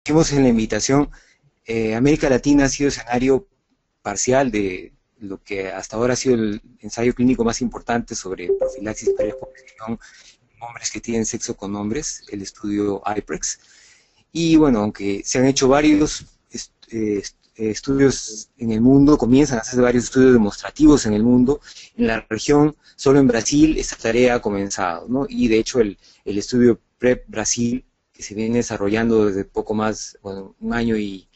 Dijimos en la invitación, América Latina ha sido escenario parcial de lo que hasta ahora ha sido el ensayo clínico más importante sobre profilaxis preexposición en hombres que tienen sexo con hombres, el estudio IPREX. Y bueno, aunque se han hecho varios estudios en el mundo, comienzan a hacerse varios estudios demostrativos en el mundo, en la región, solo en Brasil esta tarea ha comenzado, ¿no? Y de hecho el estudio PrEP Brasil, que se viene desarrollando desde poco más, bueno, un año y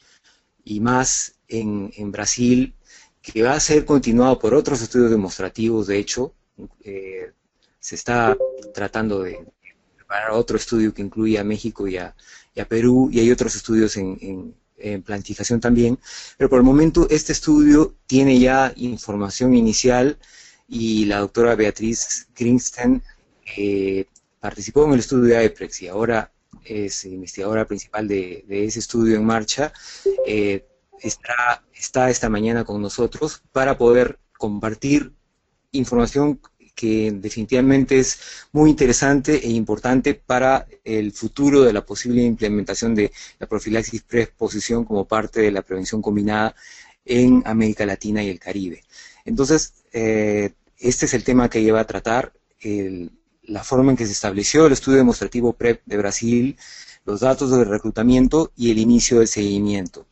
más en Brasil, que va a ser continuado por otros estudios demostrativos, de hecho, eh, se está tratando de preparar otro estudio que incluye a México y a Perú, y hay otros estudios en planificación también, pero por el momento este estudio tiene ya información inicial y la doctora Beatriz Greenstein participó en el estudio de IPREX y ahora es investigadora principal de ese estudio en marcha. Eh, está esta mañana con nosotros para poder compartir información que definitivamente es muy interesante e importante para el futuro de la posible implementación de la profilaxis preexposición como parte de la prevención combinada en América Latina y el Caribe. Entonces, este es el tema que lleva a tratar, la forma en que se estableció el estudio demostrativo PrEP de Brasil, los datos del reclutamiento y el inicio del seguimiento.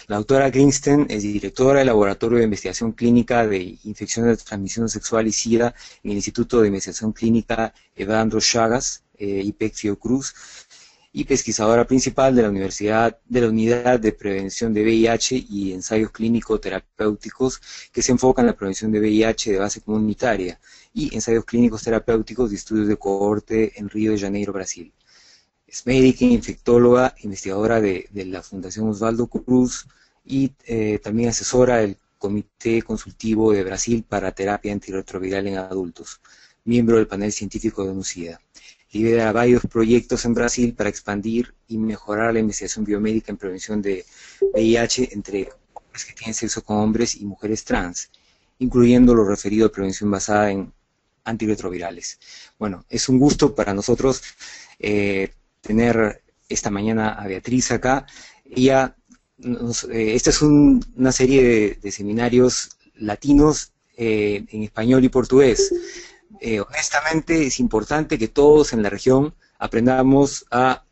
La doctora Greenstein es directora del Laboratorio de Investigación Clínica de Infecciones de Transmisión Sexual y SIDA en el Instituto de Investigación Clínica Evandro Chagas, IPEC Fiocruz, y pesquisadora principal de la Universidad de la Unidad de Prevención de VIH y Ensayos Clínicos Terapéuticos que se enfocan en la prevención de VIH de base comunitaria y ensayos clínicos terapéuticos de estudios de cohorte en Río de Janeiro, Brasil. Es médica, infectóloga, investigadora de la Fundación Osvaldo Cruz y también asesora del Comité Consultivo de Brasil para Terapia Antirretroviral en Adultos, miembro del panel científico de NUCIDA. Lidera varios proyectos en Brasil para expandir y mejorar la investigación biomédica en prevención de VIH entre hombres que tienen sexo con hombres y mujeres trans, incluyendo lo referido a prevención basada en antirretrovirales. Bueno, es un gusto para nosotros tener esta mañana a Beatriz acá. Ella, esta es una serie de seminarios latinos en español y portugués. Honestamente es importante que todos en la región aprendamos a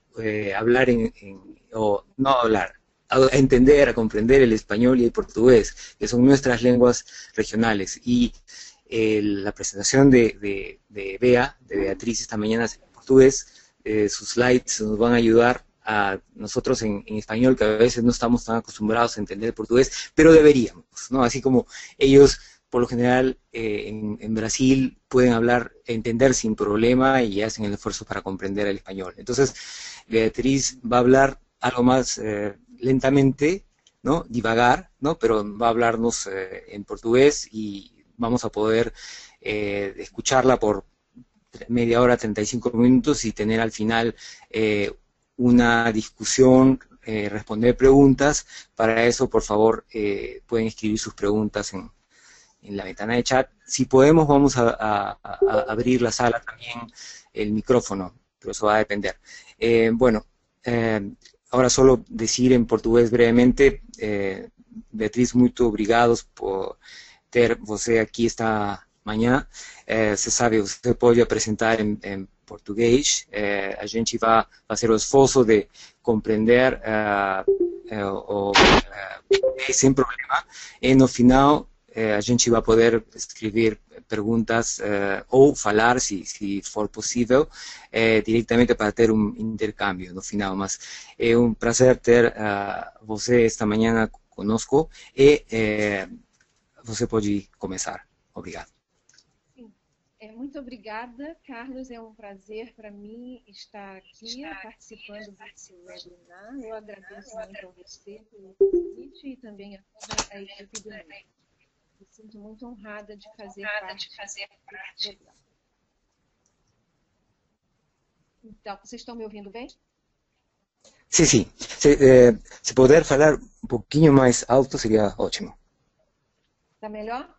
hablar o no hablar, a entender, a comprender el español y el portugués, que son nuestras lenguas regionales. Y la presentación de Bea, de Beatriz esta mañana en portugués, sus slides nos van a ayudar a nosotros en español, que a veces no estamos tan acostumbrados a entender el portugués, pero deberíamos, ¿no? Así como ellos, por lo general, en Brasil pueden hablar, entender sin problema y hacen el esfuerzo para comprender el español. Entonces, Beatriz va a hablar algo más lentamente, ¿no? Divagar, ¿no? Pero va a hablarnos en portugués y vamos a poder escucharla por media hora, 35 minutos y tener al final una discusión, responder preguntas. Para eso, por favor, pueden escribir sus preguntas en la ventana de chat. Si podemos, vamos a abrir la sala también, el micrófono, pero eso va a depender. Bueno, ahora solo decir en portugués brevemente, Beatriz, muito obrigados por ter você aqui esta manhã. Você sabe, você pode apresentar em português. A gente vai fazer o esforço de compreender sem problema. E no final, a gente vai poder escrever perguntas ou falar, se for possível, diretamente para ter intercâmbio no final. Mas é prazer ter você esta manhã conosco e você pode começar. Obrigado. Sim. Muito obrigada, Carlos. É um prazer para mim estar aqui participando desse webinar. Eu agradeço muito a você pelo convite e também a toda a equipe do MEC. Me sinto muito honrada de fazer parte desse webinar. Então, vocês estão me ouvindo bem? Sim, sim. Se puder falar um pouquinho mais alto, seria ótimo. Está melhor?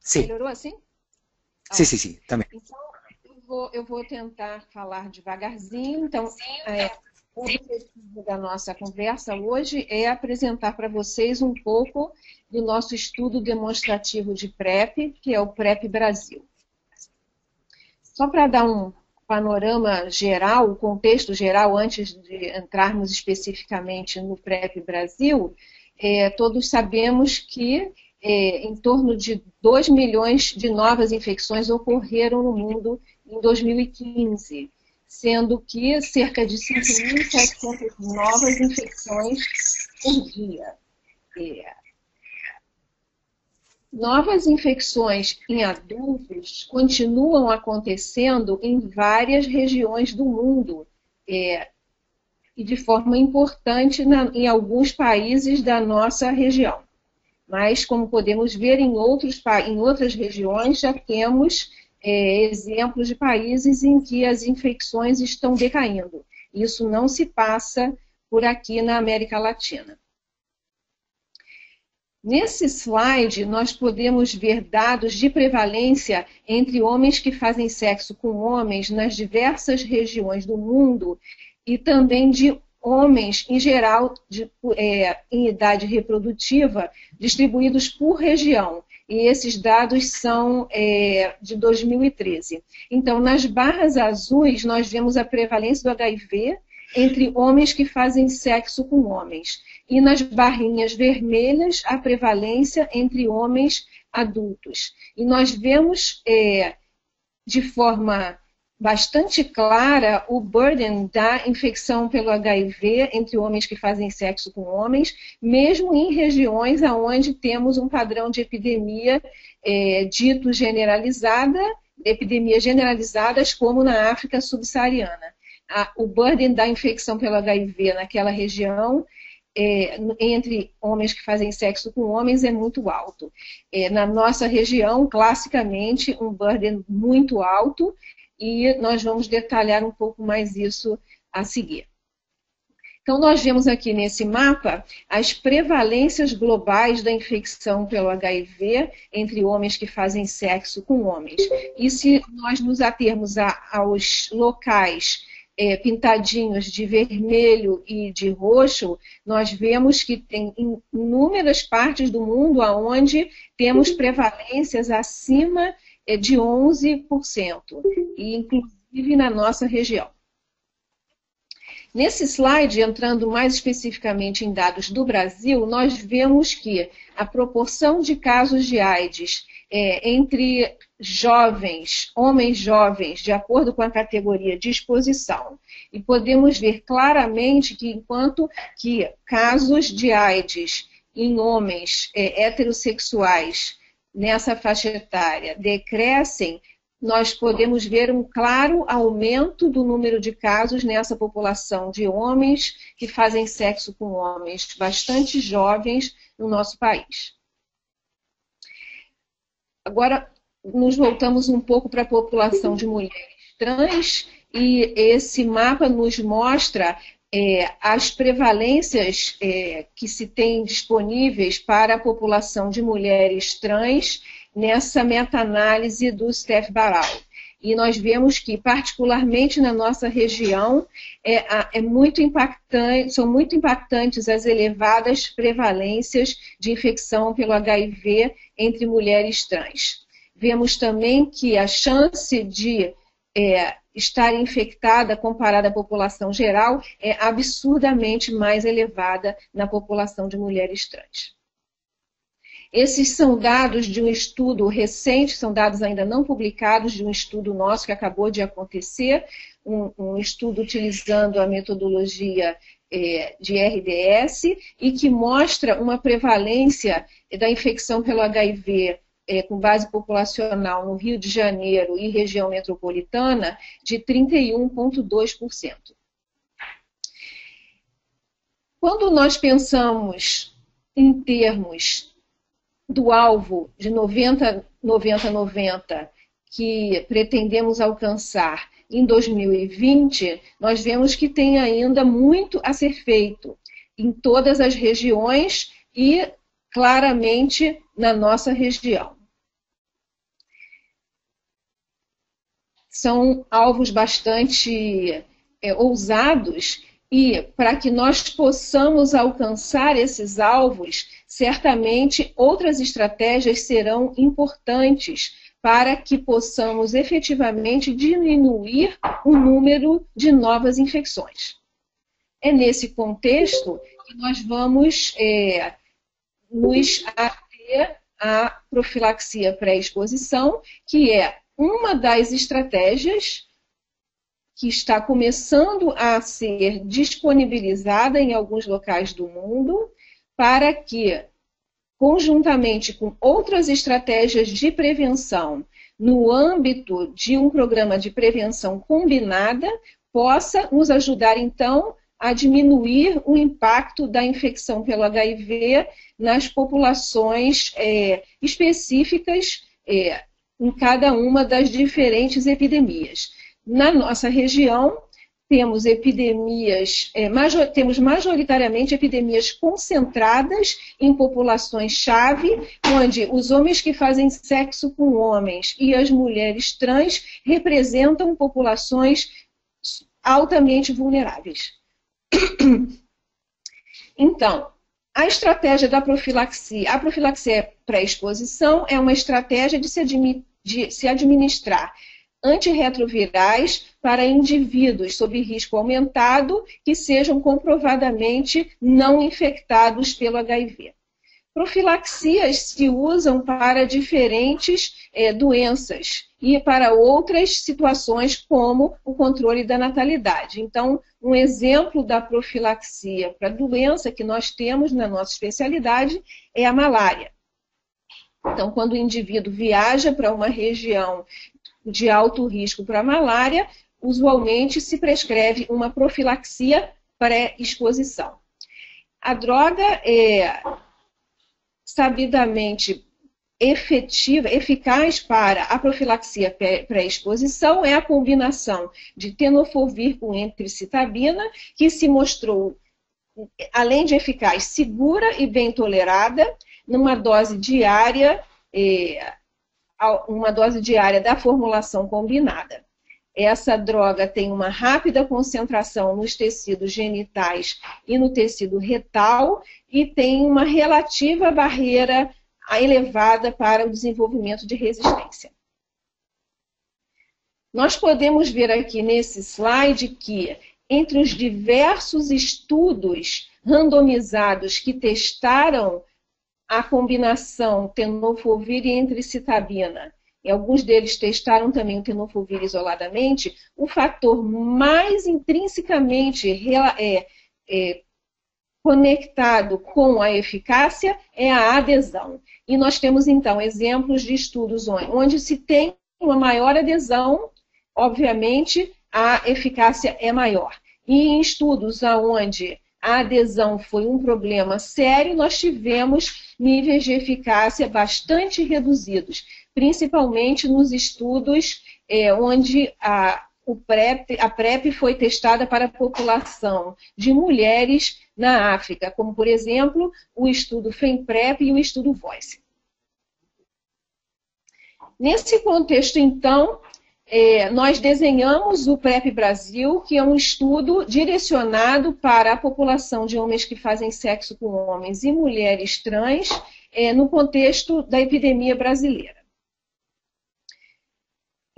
Sim. Melhorou assim? Sim, sim, sim, também. Então, eu vou tentar falar devagarzinho. Então, O objetivo da nossa conversa hoje é apresentar para vocês um pouco do nosso estudo demonstrativo de PrEP, que é o PrEP Brasil. Só para dar um panorama geral, o contexto geral, antes de entrarmos especificamente no PrEP Brasil, todos sabemos que em torno de 2 milhões de novas infecções ocorreram no mundo em 2015, sendo que cerca de 5.700 novas infecções por dia. Novas infecções em adultos continuam acontecendo em várias regiões do mundo, e de forma importante em alguns países da nossa região. Mas, como podemos ver, em outras regiões já temos exemplos de países em que as infecções estão decaindo. Isso não se passa por aqui na América Latina. Nesse slide, nós podemos ver dados de prevalência entre homens que fazem sexo com homens nas diversas regiões do mundo e também de homens, em geral, em idade reprodutiva, distribuídos por região. E esses dados são de 2013. Então, nas barras azuis, nós vemos a prevalência do HIV entre homens que fazem sexo com homens. E nas barrinhas vermelhas, a prevalência entre homens adultos. E nós vemos de forma bastante clara o burden da infecção pelo HIV entre homens que fazem sexo com homens, mesmo em regiões onde temos um padrão de epidemia dito generalizada, epidemias generalizadas como na África subsaariana. O burden da infecção pelo HIV naquela região entre homens que fazem sexo com homens é muito alto. Na nossa região, classicamente, um burden muito alto, e nós vamos detalhar um pouco mais isso a seguir. Então, nós vemos aqui nesse mapa as prevalências globais da infecção pelo HIV entre homens que fazem sexo com homens. E se nós nos atermos aos locais pintadinhos de vermelho e de roxo, nós vemos que tem inúmeras partes do mundo onde temos prevalências acima de 11%, e inclusive na nossa região. Nesse slide, entrando mais especificamente em dados do Brasil, nós vemos que a proporção de casos de AIDS entre jovens, homens jovens, de acordo com a categoria de exposição, e podemos ver claramente que enquanto que casos de AIDS em homens heterossexuais nessa faixa etária decrescem, nós podemos ver um claro aumento do número de casos nessa população de homens que fazem sexo com homens bastante jovens no nosso país. Agora, nos voltamos um pouco para a população de mulheres trans, e esse mapa nos mostra as prevalências que se tem disponíveis para a população de mulheres trans nessa meta-análise do Steph Baral. E nós vemos que, particularmente na nossa região, são muito impactantes as elevadas prevalências de infecção pelo HIV entre mulheres trans. Vemos também que a chance de estar infectada comparada à população geral é absurdamente mais elevada na população de mulheres trans. Esses são dados de um estudo recente, são dados ainda não publicados, de um estudo nosso que acabou de acontecer, um estudo utilizando a metodologia de RDS, e que mostra uma prevalência da infecção pelo HIV com base populacional no Rio de Janeiro e região metropolitana de 31,2%. Quando nós pensamos em termos do alvo de 90-90-90 que pretendemos alcançar em 2020, nós vemos que tem ainda muito a ser feito em todas as regiões e claramente na nossa região. São alvos bastante ousados, E para que nós possamos alcançar esses alvos, certamente outras estratégias serão importantes para que possamos efetivamente diminuir o número de novas infecções. É nesse contexto que nós vamos nos ater à profilaxia pré-exposição, que é uma das estratégias que está começando a ser disponibilizada em alguns locais do mundo, para que, conjuntamente com outras estratégias de prevenção, no âmbito de um programa de prevenção combinada, possa nos ajudar, então, a diminuir o impacto da infecção pelo HIV nas populações específicas em cada uma das diferentes epidemias. Na nossa região, temos temos majoritariamente epidemias concentradas em populações-chave, onde os homens que fazem sexo com homens e as mulheres trans representam populações altamente vulneráveis. Então, a estratégia da profilaxia, a profilaxia pré-exposição é uma estratégia de se administrar antirretrovirais para indivíduos sob risco aumentado que sejam comprovadamente não infectados pelo HIV. Profilaxias se usam para diferentes doenças e para outras situações, como o controle da natalidade. Então, um exemplo da profilaxia para doença que nós temos na nossa especialidade é a malária. Então, quando o indivíduo viaja para uma região de alto risco para a malária, usualmente se prescreve uma profilaxia pré-exposição. A droga é sabidamente eficaz para a profilaxia pré-exposição é a combinação de tenofovir com emtricitabina, que se mostrou, além de eficaz, segura e bem tolerada, numa dose diária da formulação combinada. Essa droga tem uma rápida concentração nos tecidos genitais e no tecido retal e tem uma relativa barreira elevada para o desenvolvimento de resistência. Nós podemos ver aqui nesse slide que, entre os diversos estudos randomizados que testaram a combinação tenofovir e emtricitabina, e alguns deles testaram também o tenofovir isoladamente, o fator mais intrinsecamente conectado com a eficácia é a adesão. E nós temos, então, exemplos de estudos onde se tem uma maior adesão, obviamente, a eficácia é maior. E em estudos onde a adesão foi um problema sério, nós tivemos níveis de eficácia bastante reduzidos, principalmente nos estudos onde a PrEP foi testada para a população de mulheres na África, como, por exemplo, o estudo FEMPREP e o estudo VOICE. Nesse contexto, então, nós desenhamos o PrEP Brasil, que é um estudo direcionado para a população de homens que fazem sexo com homens e mulheres trans, no contexto da epidemia brasileira.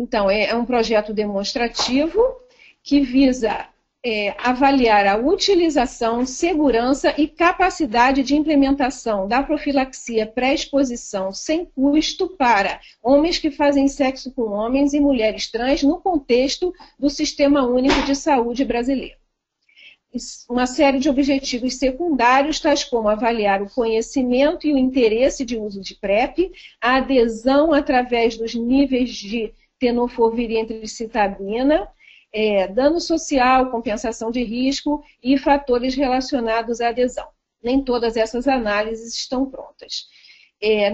Então, é um projeto demonstrativo que visa avaliar a utilização, segurança e capacidade de implementação da profilaxia pré-exposição sem custo para homens que fazem sexo com homens e mulheres trans no contexto do Sistema Único de Saúde brasileiro. Uma série de objetivos secundários, tais como avaliar o conhecimento e o interesse de uso de PrEP, a adesão através dos níveis de tenofovir e emtricitabina, dano social, compensação de risco e fatores relacionados à adesão. Nem todas essas análises estão prontas.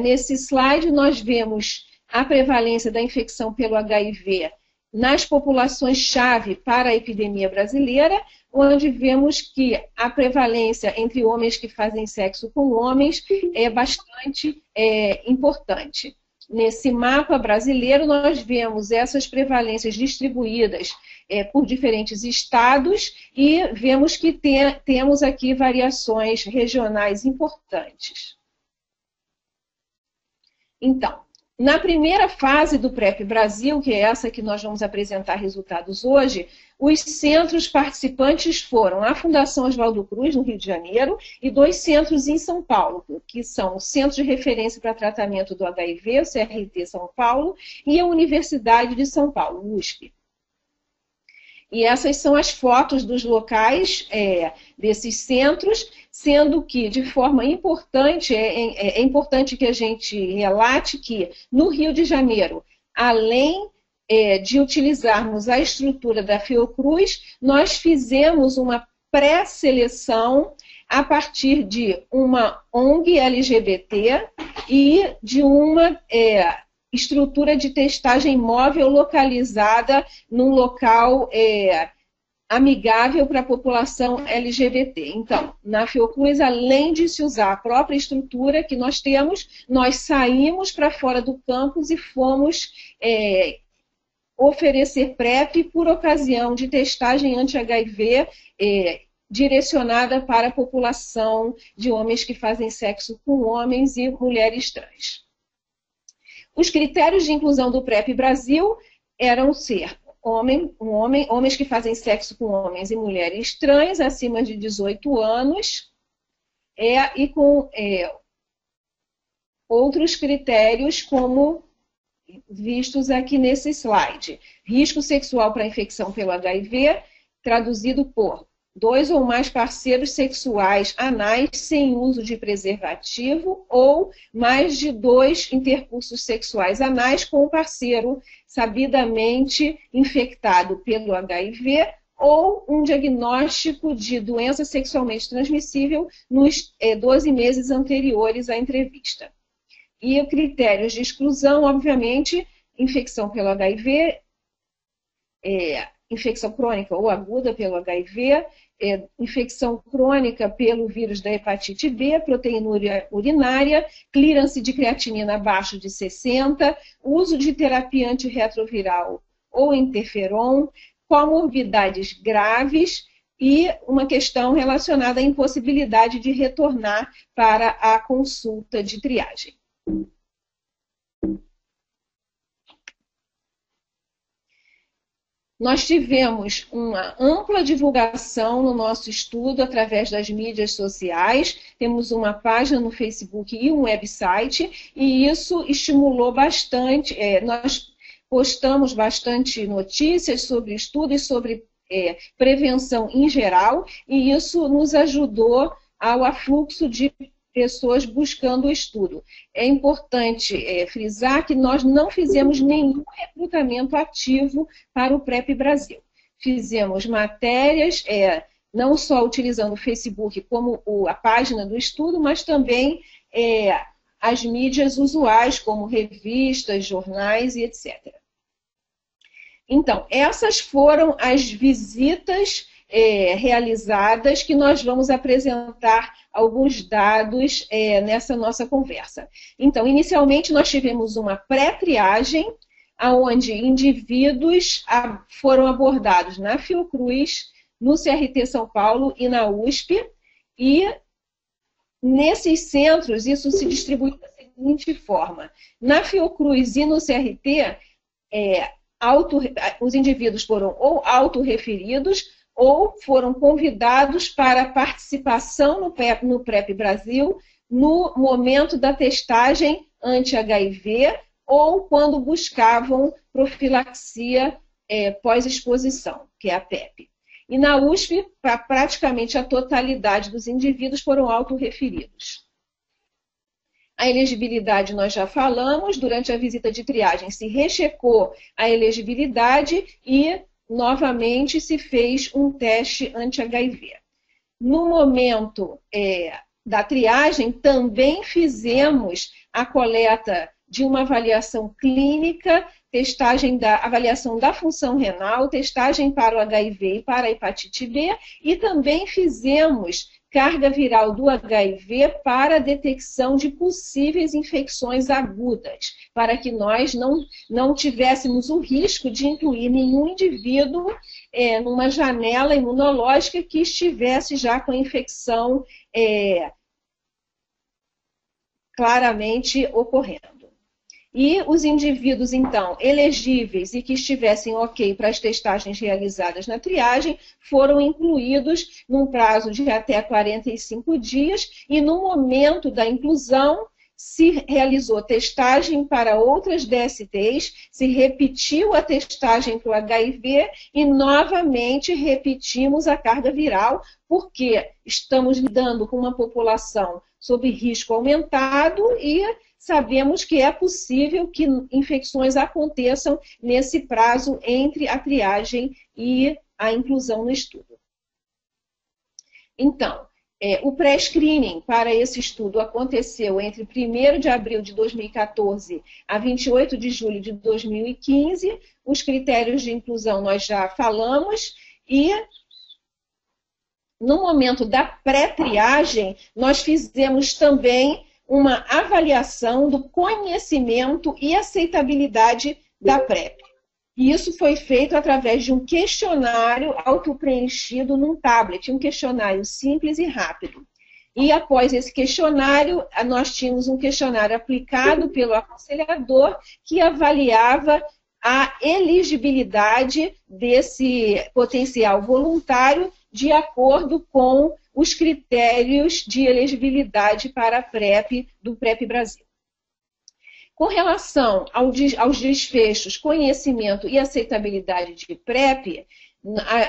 Nesse slide, nós vemos a prevalência da infecção pelo HIV nas populações-chave para a epidemia brasileira, onde vemos que a prevalência entre homens que fazem sexo com homens é bastante importante. Nesse mapa brasileiro, nós vemos essas prevalências distribuídas por diferentes estados e vemos que temos aqui variações regionais importantes. Então, na primeira fase do PrEP Brasil, que é essa que nós vamos apresentar resultados hoje, os centros participantes foram a Fundação Oswaldo Cruz, no Rio de Janeiro, e 2 centros em São Paulo, que são o Centro de Referência para Tratamento do HIV, o CRT São Paulo, e a Universidade de São Paulo, USP. E essas são as fotos dos locais desses centros, sendo que, de forma importante, é importante que a gente relate que, no Rio de Janeiro, além de utilizarmos a estrutura da Fiocruz, nós fizemos uma pré-seleção a partir de uma ONG LGBT e de uma estrutura de testagem móvel localizada num local amigável para a população LGBT. Então, na Fiocruz, além de se usar a própria estrutura que nós temos, nós saímos para fora do campus e fomos oferecer PrEP por ocasião de testagem anti-HIV direcionada para a população de homens que fazem sexo com homens e mulheres trans. Os critérios de inclusão do PrEP Brasil eram ser homens que fazem sexo com homens e mulheres trans acima de 18 anos e com outros critérios como vistos aqui nesse slide. Risco sexual para infecção pelo HIV, traduzido por 2 ou mais parceiros sexuais anais sem uso de preservativo ou mais de 2 intercursos sexuais anais com um parceiro sabidamente infectado pelo HIV ou um diagnóstico de doença sexualmente transmissível nos 12 meses anteriores à entrevista. E critérios de exclusão, obviamente, infecção pelo HIV, infecção crônica ou aguda pelo HIV, infecção crônica pelo vírus da hepatite B, proteinúria urinária, clearance de creatinina abaixo de 60, uso de terapia antirretroviral ou interferon, comorbidades graves e uma questão relacionada à impossibilidade de retornar para a consulta de triagem. Nós tivemos uma ampla divulgação no nosso estudo através das mídias sociais, temos uma página no Facebook e um website, e isso estimulou bastante, nós postamos bastante notícias sobre estudo e sobre prevenção em geral, e isso nos ajudou ao afluxo de pessoas buscando o estudo. É importante frisar que nós não fizemos nenhum recrutamento ativo para o PrEP Brasil. Fizemos matérias, não só utilizando o Facebook como a página do estudo, mas também as mídias usuais, como revistas, jornais e etc. Então, essas foram as visitas realizadas que nós vamos apresentar alguns dados nessa nossa conversa. Então, inicialmente nós tivemos uma pré-triagem, onde indivíduos foram abordados na Fiocruz, no CRT São Paulo e na USP, e nesses centros isso se distribuiu da seguinte forma. Na Fiocruz e no CRT, os indivíduos foram ou autorreferidos ou foram convidados para participação no PrEP Brasil no momento da testagem anti-HIV ou quando buscavam profilaxia pós-exposição, que é a PEP. E na USP, praticamente a totalidade dos indivíduos foram autorreferidos. A elegibilidade nós já falamos, durante a visita de triagem se rechecou a elegibilidade e novamente se fez um teste anti-HIV. No momento da triagem, também fizemos a coleta de uma avaliação clínica, avaliação da função renal, testagem para o HIV e para a hepatite B, e também fizemos carga viral do HIV para a detecção de possíveis infecções agudas, para que nós não tivéssemos o risco de incluir nenhum indivíduo numa janela imunológica que estivesse já com a infecção claramente ocorrendo. E os indivíduos, então, elegíveis e que estivessem ok para as testagens realizadas na triagem foram incluídos num prazo de até 45 dias e no momento da inclusão se realizou testagem para outras DSTs, se repetiu a testagem para o HIV e novamente repetimos a carga viral, porque estamos lidando com uma população sob risco aumentado e sabemos que é possível que infecções aconteçam nesse prazo entre a triagem e a inclusão no estudo. Então, o pré-screening para esse estudo aconteceu entre 1º de abril de 2014 a 28 de julho de 2015. Os critérios de inclusão nós já falamos e no momento da pré-triagem nós fizemos também uma avaliação do conhecimento e aceitabilidade da PrEP. E isso foi feito através de um questionário autopreenchido num tablet, um questionário simples e rápido. E após esse questionário, nós tínhamos um questionário aplicado pelo aconselhador que avaliava a elegibilidade desse potencial voluntário de acordo com os critérios de elegibilidade para a PrEP do PrEP Brasil. Com relação aos desfechos, conhecimento e aceitabilidade de PrEP,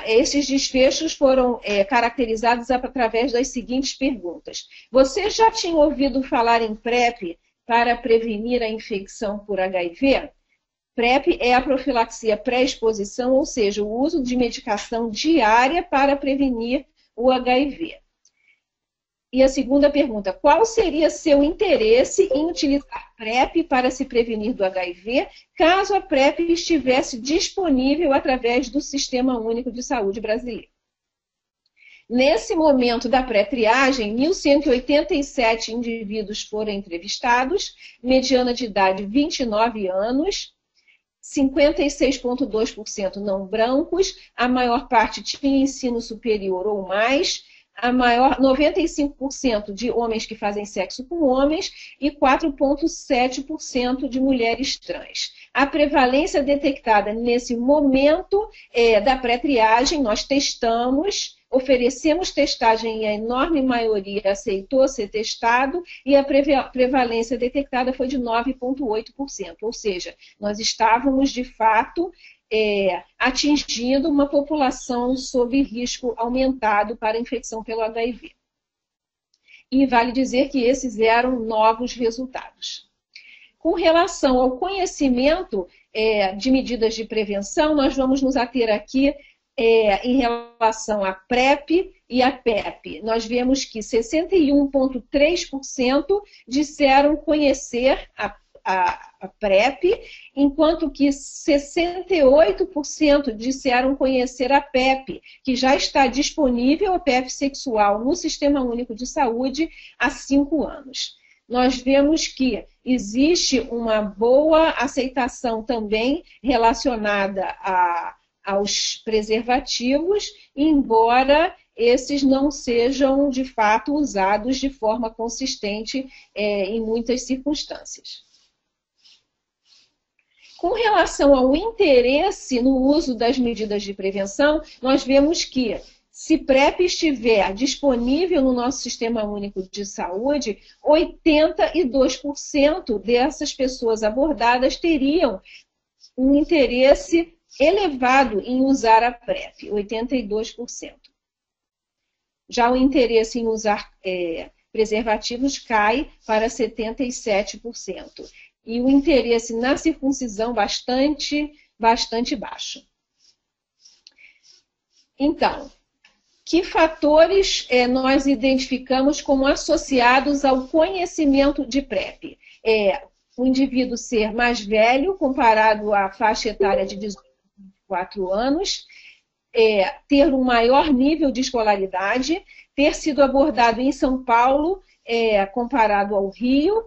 esses desfechos foram caracterizados através das seguintes perguntas. Você já tinha ouvido falar em PrEP para prevenir a infecção por HIV? PrEP é a profilaxia pré-exposição, ou seja, o uso de medicação diária para prevenir o HIV. E a segunda pergunta, qual seria seu interesse em utilizar PrEP para se prevenir do HIV, caso a PrEP estivesse disponível através do Sistema Único de Saúde brasileiro? Nesse momento da pré-triagem, 1.187 indivíduos foram entrevistados, mediana de idade 29 anos, 56,2% não brancos, a maior parte tinha ensino superior ou mais, 95% de homens que fazem sexo com homens e 4,7% de mulheres trans. A prevalência detectada nesse momento da pré-triagem, nós testamos, oferecemos testagem e a enorme maioria aceitou ser testado e a prevalência detectada foi de 9,8%, ou seja, nós estávamos de fato atingindo uma população sob risco aumentado para infecção pelo HIV. E vale dizer que esses eram novos resultados. Com relação ao conhecimento de medidas de prevenção, nós vamos nos ater aqui em relação à PrEP e à PEP. Nós vemos que 61,3% disseram conhecer a PrEP, enquanto que 68% disseram conhecer a PEP, que já está disponível, a PEP sexual, no Sistema Único de Saúde há 5 anos. Nós vemos que existe uma boa aceitação também relacionada aos preservativos, embora esses não sejam, de fato, usados de forma consistente em muitas circunstâncias. Com relação ao interesse no uso das medidas de prevenção, nós vemos que, se PrEP estiver disponível no nosso Sistema Único de Saúde, 82% dessas pessoas abordadas teriam um interesse elevado em usar a PrEP, 82%. Já o interesse em usar preservativos cai para 77%. E o interesse na circuncisão bastante baixo. Então, que fatores nós identificamos como associados ao conhecimento de PrEP? O indivíduo ser mais velho, comparado à faixa etária de 18 a 24 anos, ter um maior nível de escolaridade, ter sido abordado em São Paulo, comparado ao Rio.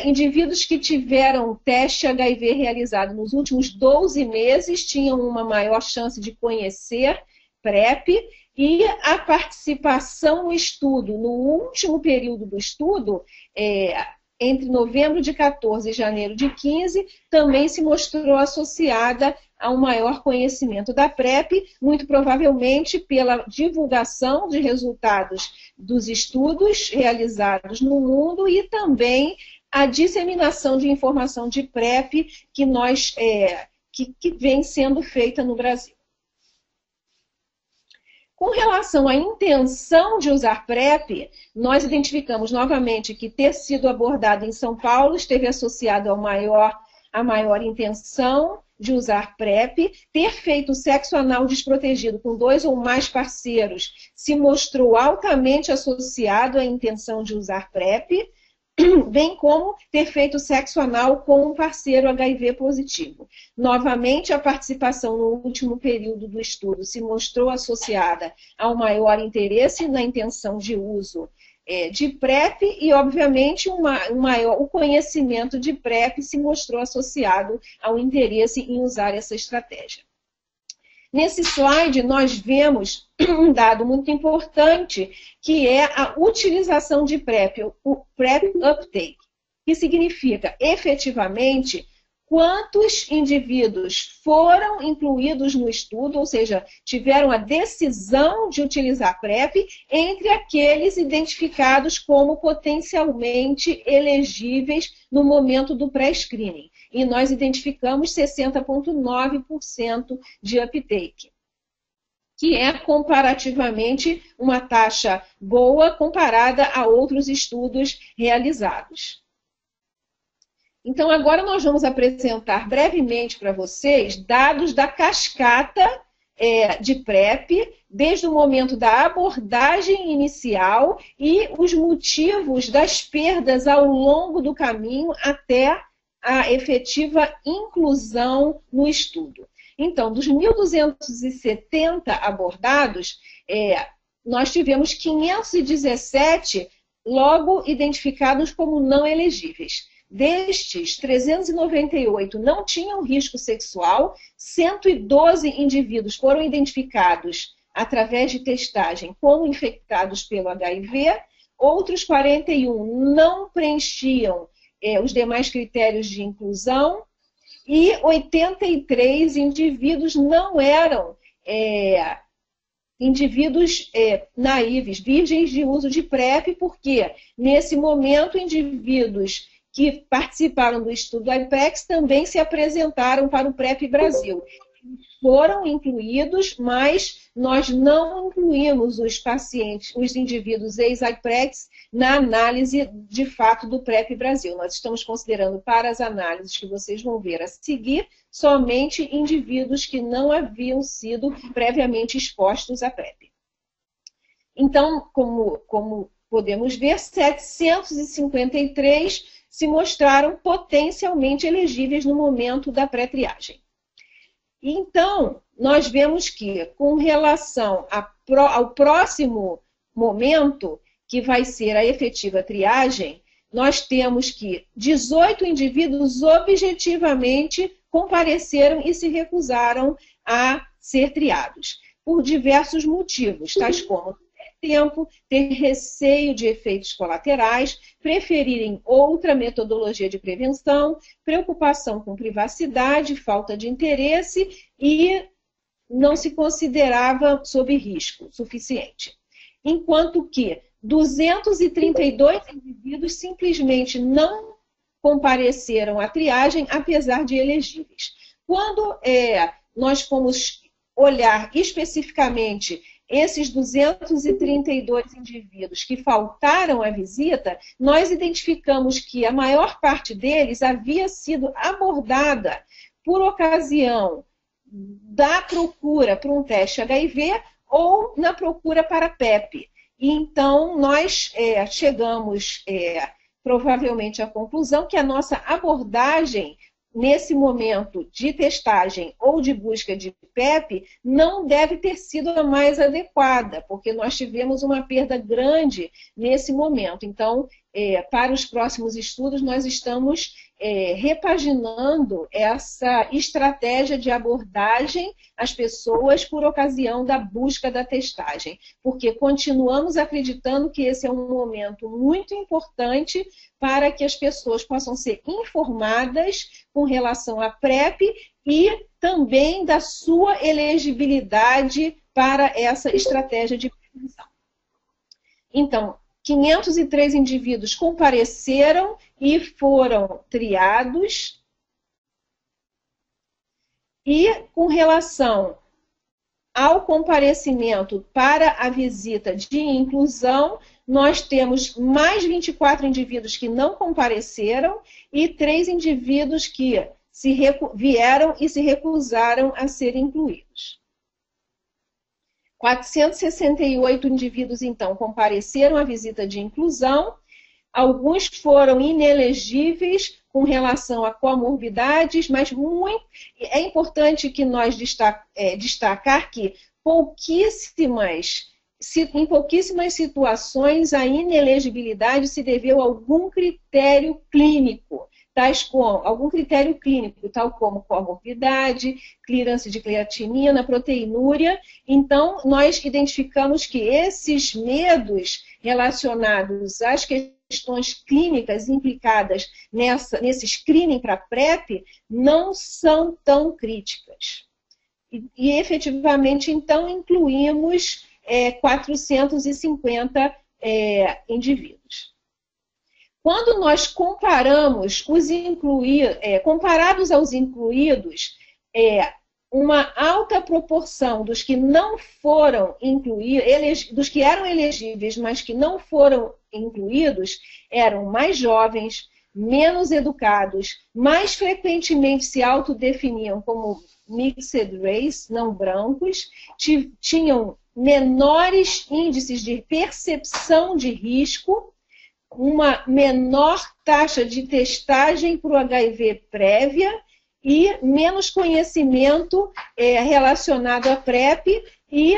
Indivíduos que tiveram teste HIV realizado nos últimos 12 meses tinham uma maior chance de conhecer PrEP, e a participação no estudo, no último período do estudo, entre novembro de 14 e janeiro de 15, também se mostrou associada a um maior conhecimento da PrEP, muito provavelmente pela divulgação de resultados dos estudos realizados no mundo e também a disseminação de informação de PrEP que vem sendo feita no Brasil. Com relação à intenção de usar PrEP, nós identificamos novamente que ter sido abordado em São Paulo esteve associado à maior intenção de usar PrEP. Ter feito sexo anal desprotegido com 2 ou mais parceiros se mostrou altamente associado à intenção de usar PrEP, bem como ter feito sexo anal com um parceiro HIV positivo. Novamente, a participação no último período do estudo se mostrou associada ao maior interesse na intenção de uso de PrEP e, obviamente, o conhecimento de PrEP se mostrou associado ao interesse em usar essa estratégia. Nesse slide, nós vemos um dado muito importante, que é a utilização de PrEP, o PrEP Uptake, que significa, efetivamente, quantos indivíduos foram incluídos no estudo, ou seja, tiveram a decisão de utilizar PrEP, entre aqueles identificados como potencialmente elegíveis no momento do pré-screening. E nós identificamos 60,9% de uptake, que é comparativamente uma taxa boa comparada a outros estudos realizados. Então, agora nós vamos apresentar brevemente para vocês dados da cascata de PrEP, desde o momento da abordagem inicial e os motivos das perdas ao longo do caminho até a efetiva inclusão no estudo. Então, dos 1.270 abordados, nós tivemos 517 logo identificados como não elegíveis. Destes, 398 não tinham risco sexual, 112 indivíduos foram identificados através de testagem como infectados pelo HIV, outros 41 não preenchiam os demais critérios de inclusão e 83 indivíduos não eram indivíduos naíves, virgens de uso de PrEP, porque nesse momento indivíduos que participaram do estudo IPEX também se apresentaram para o PrEP Brasil. Foram incluídos, mas nós não incluímos os pacientes, os indivíduos ex-IPEX na análise de fato do PrEP Brasil. Nós estamos considerando para as análises que vocês vão ver a seguir, somente indivíduos que não haviam sido previamente expostos à PrEP. Então, como podemos ver, 753 se mostraram potencialmente elegíveis no momento da pré-triagem. Então, nós vemos que, com relação ao próximo momento, que vai ser a efetiva triagem, nós temos que 18 indivíduos objetivamente compareceram e se recusaram a ser triados, por diversos motivos, tais como tempo, ter receio de efeitos colaterais, preferirem outra metodologia de prevenção, preocupação com privacidade, falta de interesse e não se considerava sob risco suficiente. Enquanto que 232 indivíduos simplesmente não compareceram à triagem, apesar de elegíveis. Quando nós fomos olhar especificamente esses 232 indivíduos que faltaram à visita, nós identificamos que a maior parte deles havia sido abordada por ocasião da procura por um teste HIV ou na procura para PEP. E então, nós chegamos provavelmente à conclusão que a nossa abordagem nesse momento de testagem ou de busca de PrEP, não deve ter sido a mais adequada, porque nós tivemos uma perda grande nesse momento. Então, para os próximos estudos, nós estamos repaginando essa estratégia de abordagem às pessoas por ocasião da busca da testagem, porque continuamos acreditando que esse é um momento muito importante para que as pessoas possam ser informadas com relação à PrEP e também da sua elegibilidade para essa estratégia de prevenção. Então, 503 indivíduos compareceram e foram triados. E com relação ao comparecimento para a visita de inclusão, nós temos mais 24 indivíduos que não compareceram e 3 indivíduos que vieram e se recusaram a ser incluídos. 468 indivíduos, então, compareceram à visita de inclusão. Alguns foram inelegíveis com relação a comorbidades, mas é importante que nós destacar que em pouquíssimas situações a inelegibilidade se deveu a algum critério clínico, tal como comorbidade, clearance de creatinina, proteinúria. Então, nós identificamos que esses medos relacionados às questões clínicas implicadas nesse screening para PrEP não são tão críticas. E efetivamente, então, incluímos 450 indivíduos. Quando nós comparamos comparados aos incluídos, uma alta proporção dos que não foram incluídos, dos que eram elegíveis, mas que não foram incluídos, eram mais jovens, menos educados, mais frequentemente se autodefiniam como mixed race, não brancos, tinham menores índices de percepção de risco, uma menor taxa de testagem para o HIV prévia e menos conhecimento relacionado à PrEP e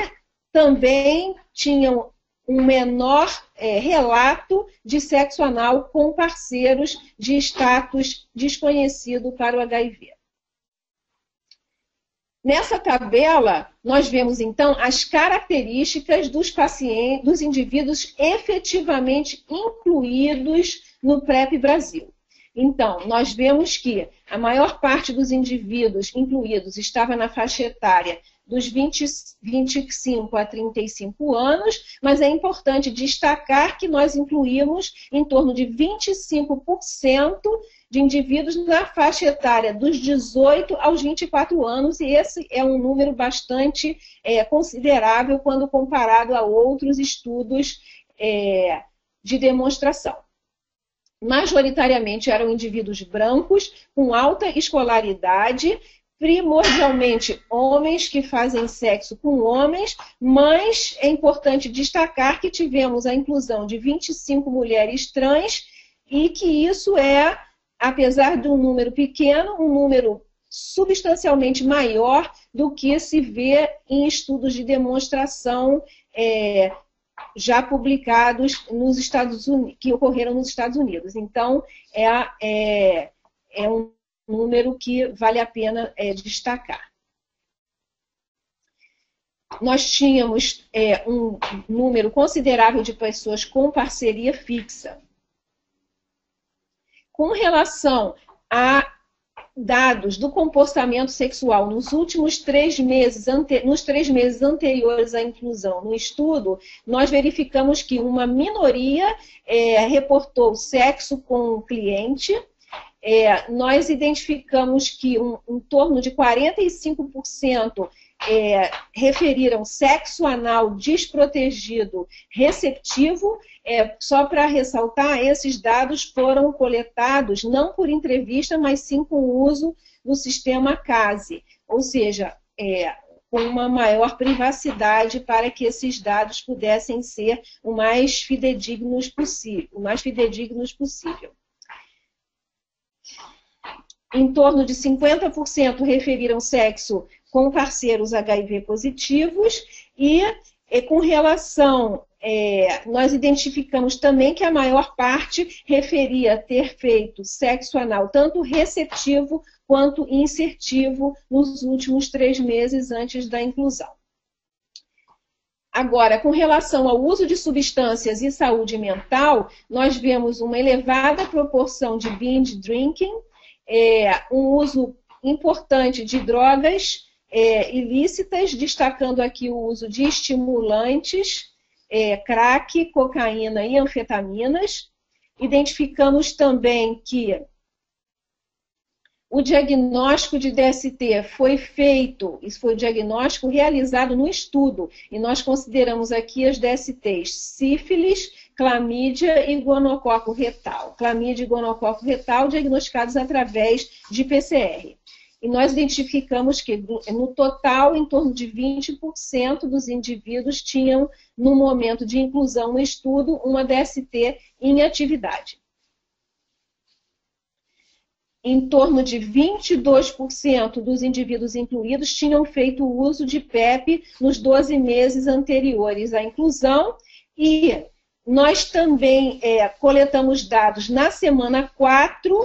também tinham um menor relato de sexo anal com parceiros de status desconhecido para o HIV. Nessa tabela, nós vemos, então, as características dos indivíduos efetivamente incluídos no PrEP Brasil. Então, nós vemos que a maior parte dos indivíduos incluídos estava na faixa etária dos 25 a 35 anos, mas é importante destacar que nós incluímos em torno de 25% de indivíduos na faixa etária dos 18 aos 24 anos, e esse é um número bastante considerável quando comparado a outros estudos de demonstração. Majoritariamente eram indivíduos brancos, com alta escolaridade, primordialmente homens que fazem sexo com homens, mas é importante destacar que tivemos a inclusão de 25 mulheres trans e que isso apesar de um número pequeno, um número substancialmente maior do que se vê em estudos de demonstração já publicados nos Estados Unidos, que ocorreram nos Estados Unidos. Então, é um número que vale a pena destacar. Nós tínhamos um número considerável de pessoas com parceria fixa. Com relação a dados do comportamento sexual nos últimos 3 meses, nos 3 meses anteriores à inclusão no estudo, nós verificamos que uma minoria reportou sexo com o cliente. Nós identificamos que em torno de 45% referiram sexo anal desprotegido receptivo. Só para ressaltar, esses dados foram coletados não por entrevista, mas sim com o uso do sistema CASE, ou seja, com uma maior privacidade para que esses dados pudessem ser o mais fidedignos possível. em torno de 50% referiram sexo com parceiros HIV positivos e com relação, nós identificamos também que a maior parte referia ter feito sexo anal tanto receptivo quanto insertivo nos últimos 3 meses antes da inclusão. Agora, com relação ao uso de substâncias e saúde mental, nós vemos uma elevada proporção de binge drinking, um uso importante de drogas ilícitas, destacando aqui o uso de estimulantes, crack, cocaína e anfetaminas. Identificamos também que o diagnóstico de DST foi feito, isso foi o diagnóstico realizado no estudo, e nós consideramos aqui as DSTs sífilis, clamídia e gonococo retal. Clamídia e gonococo retal diagnosticados através de PCR. E nós identificamos que, no total, em torno de 20% dos indivíduos tinham, no momento de inclusão no estudo, uma DST em atividade. Em torno de 22% dos indivíduos incluídos tinham feito uso de PrEP nos 12 meses anteriores à inclusão, e nós também coletamos dados na semana 4,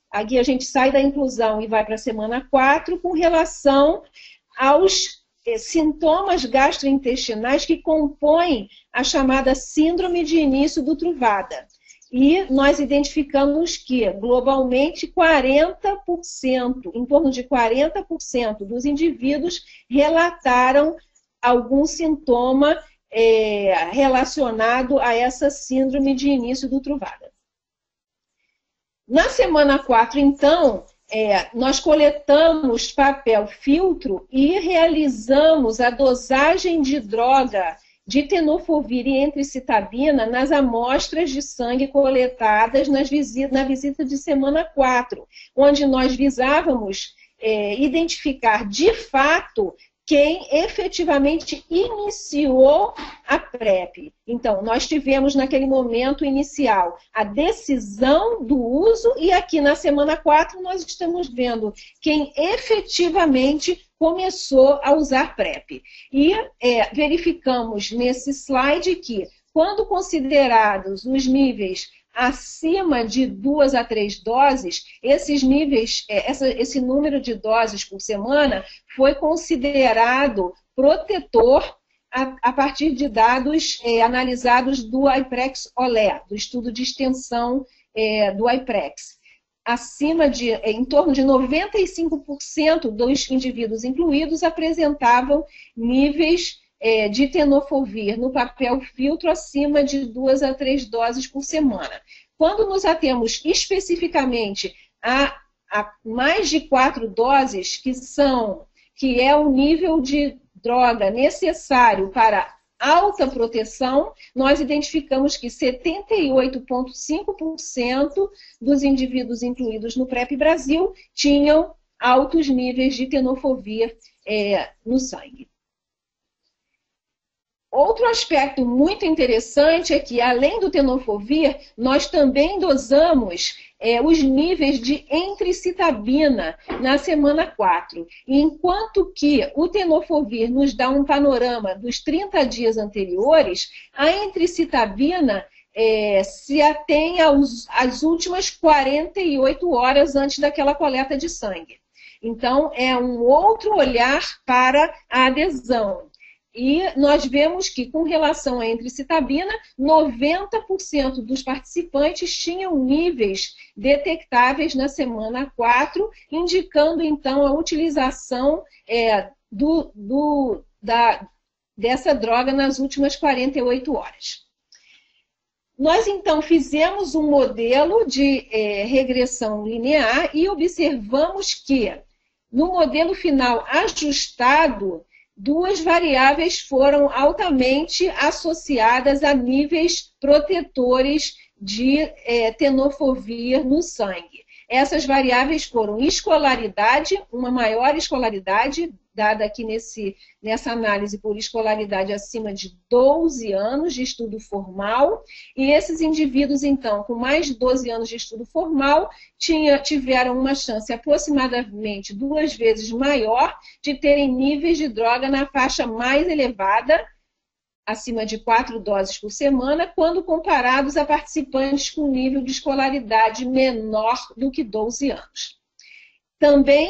aqui a gente sai da inclusão e vai para a semana 4, com relação aos sintomas gastrointestinais que compõem a chamada síndrome de início do Truvada. E nós identificamos que, globalmente, 40%, em torno de 40% dos indivíduos relataram algum sintoma relacionado a essa síndrome de início do Truvada. Na semana 4, então, nós coletamos papel filtro e realizamos a dosagem de droga de tenofovir e entricitabina nas amostras de sangue coletadas na visita de semana 4, onde nós visávamos identificar de fato quem efetivamente iniciou a PrEP. Então, nós tivemos naquele momento inicial a decisão do uso, e aqui na semana 4 nós estamos vendo quem efetivamente começou a usar PrEP. E verificamos nesse slide que, quando considerados os níveis acima de 2 a 3 doses, esses níveis, esse número de doses por semana foi considerado protetor a partir de dados analisados do IPREX-OLE, do estudo de extensão do IPREX. Em torno de 95% dos indivíduos incluídos apresentavam níveis de tenofovir no papel filtro acima de 2 a 3 doses por semana. Quando nos atemos especificamente a mais de 4 doses, que é o nível de droga necessário para alta proteção, nós identificamos que 78,5% dos indivíduos incluídos no PrEP Brasil tinham altos níveis de tenofovir no sangue. Outro aspecto muito interessante é que, além do tenofovir, nós também dosamos os níveis de entricitabina na semana 4. E enquanto que o tenofovir nos dá um panorama dos 30 dias anteriores, a entricitabina se atém às últimas 48 horas antes daquela coleta de sangue. Então, é um outro olhar para a adesão. E nós vemos que, com relação à entricitabina, 90% dos participantes tinham níveis detectáveis na semana 4, indicando, então, a utilização dessa droga nas últimas 48 horas. Nós, então, fizemos um modelo de regressão linear e observamos que, no modelo final ajustado, 2 variáveis foram altamente associadas a níveis protetores de tenofovir no sangue. Essas variáveis foram escolaridade, uma maior escolaridade dada aqui nessa análise por escolaridade acima de 12 anos de estudo formal, e esses indivíduos, então, com mais de 12 anos de estudo formal, tiveram uma chance aproximadamente 2 vezes maior de terem níveis de droga na faixa mais elevada, acima de 4 doses por semana, quando comparados a participantes com nível de escolaridade menor do que 12 anos. Também,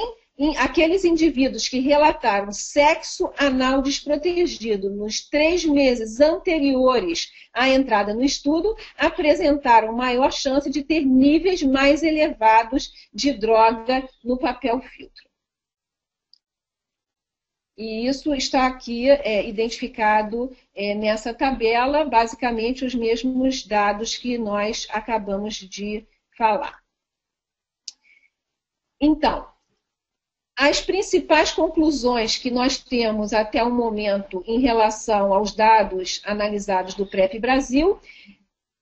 aqueles indivíduos que relataram sexo anal desprotegido nos 3 meses anteriores à entrada no estudo, apresentaram maior chance de ter níveis mais elevados de droga no papel filtro. E isso está aqui identificado nessa tabela, basicamente os mesmos dados que nós acabamos de falar. Então, as principais conclusões que nós temos até o momento em relação aos dados analisados do PrEP Brasil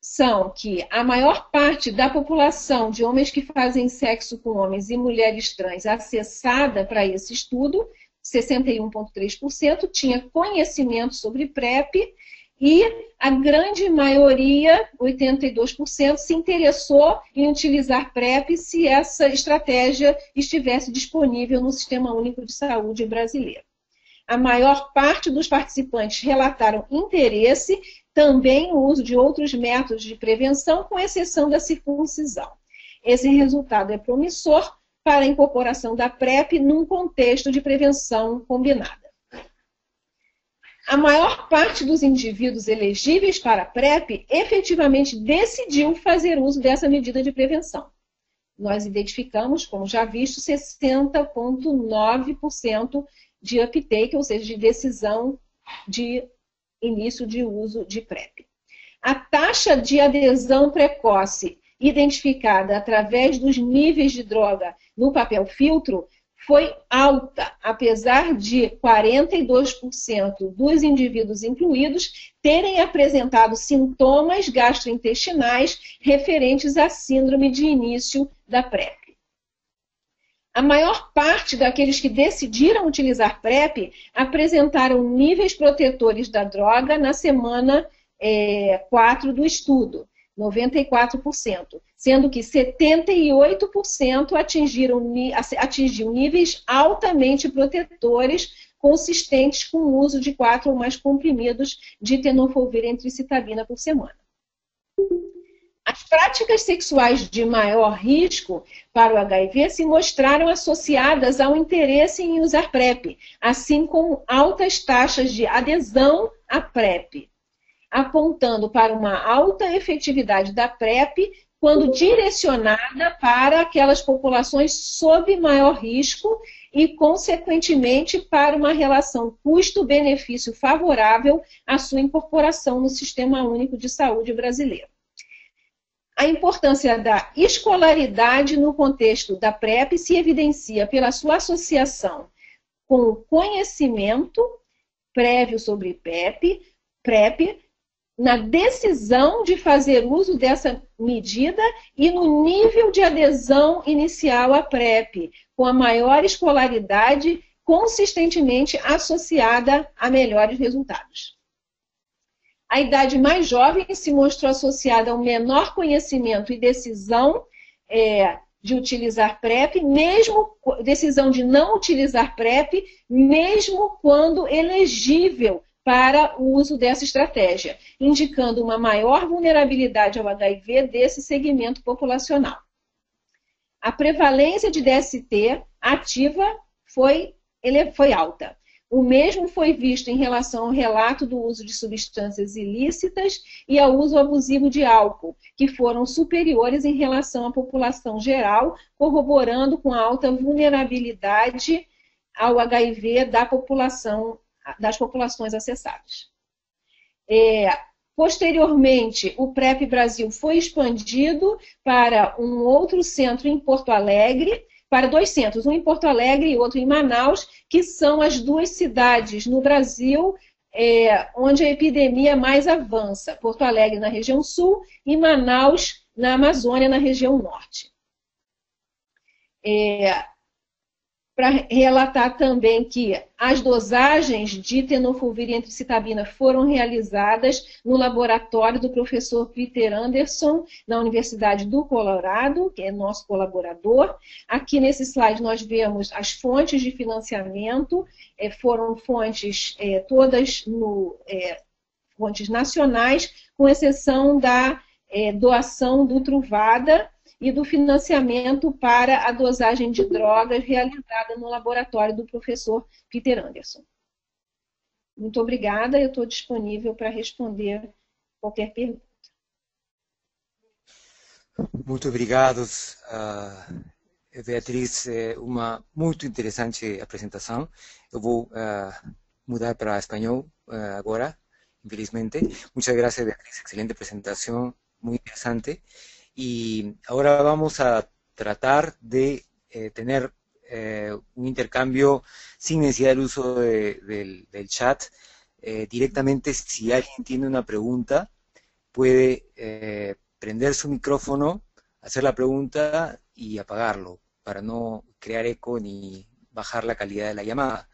são que a maior parte da população de homens que fazem sexo com homens e mulheres trans acessada para esse estudo, 61,3%, tinha conhecimento sobre PrEP e a grande maioria, 82%, se interessou em utilizar PrEP se essa estratégia estivesse disponível no Sistema Único de Saúde brasileiro. A maior parte dos participantes relataram interesse também no uso de outros métodos de prevenção, com exceção da circuncisão. Esse resultado é promissor para a incorporação da PrEP num contexto de prevenção combinada. A maior parte dos indivíduos elegíveis para a PrEP efetivamente decidiu fazer uso dessa medida de prevenção. Nós identificamos, como já visto, 60,9% de uptake, ou seja, de decisão de início de uso de PrEP. A taxa de adesão precoce identificada através dos níveis de droga no papel filtro foi alta, apesar de 42% dos indivíduos incluídos terem apresentado sintomas gastrointestinais referentes à síndrome de início da PrEP. A maior parte daqueles que decidiram utilizar PrEP apresentaram níveis protetores da droga na semana 4 do estudo, 94%, sendo que 78% atingiu níveis altamente protetores consistentes com o uso de 4 ou mais comprimidos de tenofovir entricitabina por semana. As práticas sexuais de maior risco para o HIV se mostraram associadas ao interesse em usar PrEP, assim como altas taxas de adesão à PrEP, apontando para uma alta efetividade da PrEP quando direcionada para aquelas populações sob maior risco e, consequentemente, para uma relação custo-benefício favorável à sua incorporação no Sistema Único de Saúde brasileiro. A importância da escolaridade no contexto da PrEP se evidencia pela sua associação com o conhecimento prévio sobre PrEP, na decisão de fazer uso dessa medida e no nível de adesão inicial à PrEP, com a maior escolaridade consistentemente associada a melhores resultados. A idade mais jovem se mostrou associada a um menor conhecimento e decisão de utilizar PrEP, decisão de não utilizar PrEP, mesmo quando elegível para o uso dessa estratégia, indicando uma maior vulnerabilidade ao HIV desse segmento populacional. A prevalência de DST ativa foi alta. O mesmo foi visto em relação ao relato do uso de substâncias ilícitas e ao uso abusivo de álcool, que foram superiores em relação à população geral, corroborando com a alta vulnerabilidade ao HIV das populações acessadas. Posteriormente, o PrEP Brasil foi expandido para um outro centro em Porto Alegre, para 2 centros, um em Porto Alegre e outro em Manaus, que são as 2 cidades no Brasil onde a epidemia mais avança. Porto Alegre na região sul e Manaus na Amazônia, na região norte. para relatar também que as dosagens de tenofovir e antricitabina foram realizadas no laboratório do professor Peter Anderson, na Universidade do Colorado, que é nosso colaborador. Aqui nesse slide nós vemos as fontes de financiamento, foram fontes todas fontes nacionais, com exceção da doação do Truvada e do financiamento para a dosagem de drogas realizada no laboratório do professor Peter Anderson. Muito obrigada, eu estou disponível para responder qualquer pergunta. Muito obrigado, Beatriz. Uma muito interessante apresentação. Eu vou mudar para espanhol agora, infelizmente. Muchas gracias, Beatriz. Excelente presentación, muy interesante. Y ahora vamos a tratar de tener un intercambio sin necesidad del uso del chat. Directamente, si alguien tiene una pregunta, puede prender su micrófono, hacer la pregunta y apagarlo, para no crear eco ni bajar la calidad de la llamada.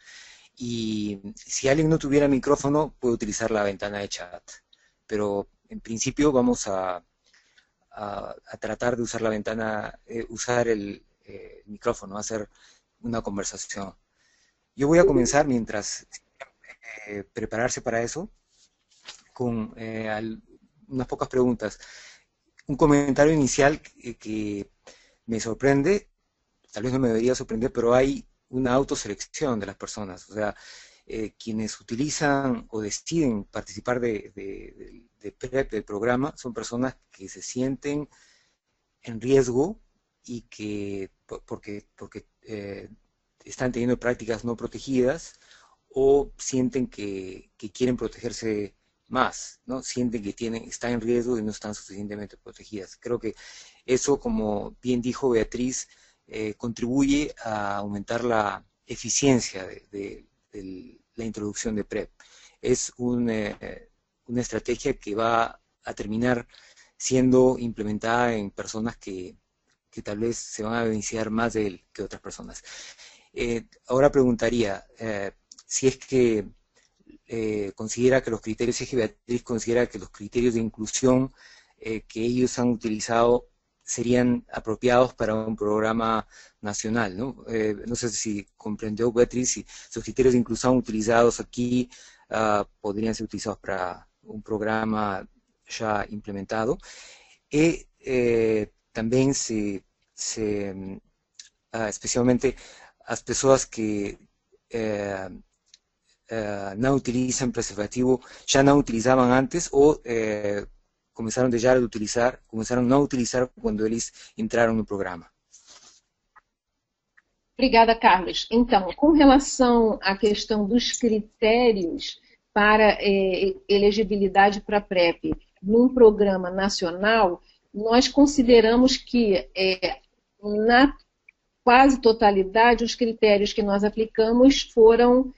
Y si alguien no tuviera micrófono, puede utilizar la ventana de chat. Pero en principio vamos a tratar de usar la ventana, usar el micrófono, hacer una conversación. Yo voy a comenzar mientras prepararse para eso, con unas pocas preguntas. Un comentario inicial que me sorprende, tal vez no me debería sorprender, pero hay una autoselección de las personas. O sea, quienes utilizan o deciden participar de PrEP, del programa, son personas que se sienten en riesgo y que porque están teniendo prácticas no protegidas o sienten que quieren protegerse más, ¿no? Sienten que están en riesgo y no están suficientemente protegidas. Creo que eso, como bien dijo Beatriz, contribuye a aumentar la eficiencia de la introducción de PrEP. Es una estrategia que va a terminar siendo implementada en personas que tal vez se van a beneficiar más de él que otras personas. Ahora preguntaría si es que considera que los criterios, si es que Beatriz considera que los criterios de inclusión que ellos han utilizado serían apropiados para un programa nacional, ¿no? No sé si comprendió Beatriz, si los criterios de inclusión utilizados aquí podrían ser utilizados para un programa ya implementado. Y también especialmente las personas que no utilizan preservativo, ya no utilizaban antes o comenzaram a não utilizar quando eles entraram no programa. Obrigada, Carlos. Então, com relação à questão dos critérios para elegibilidade para PrEP num programa nacional, nós consideramos que, na quase totalidade, os critérios que nós aplicamos foram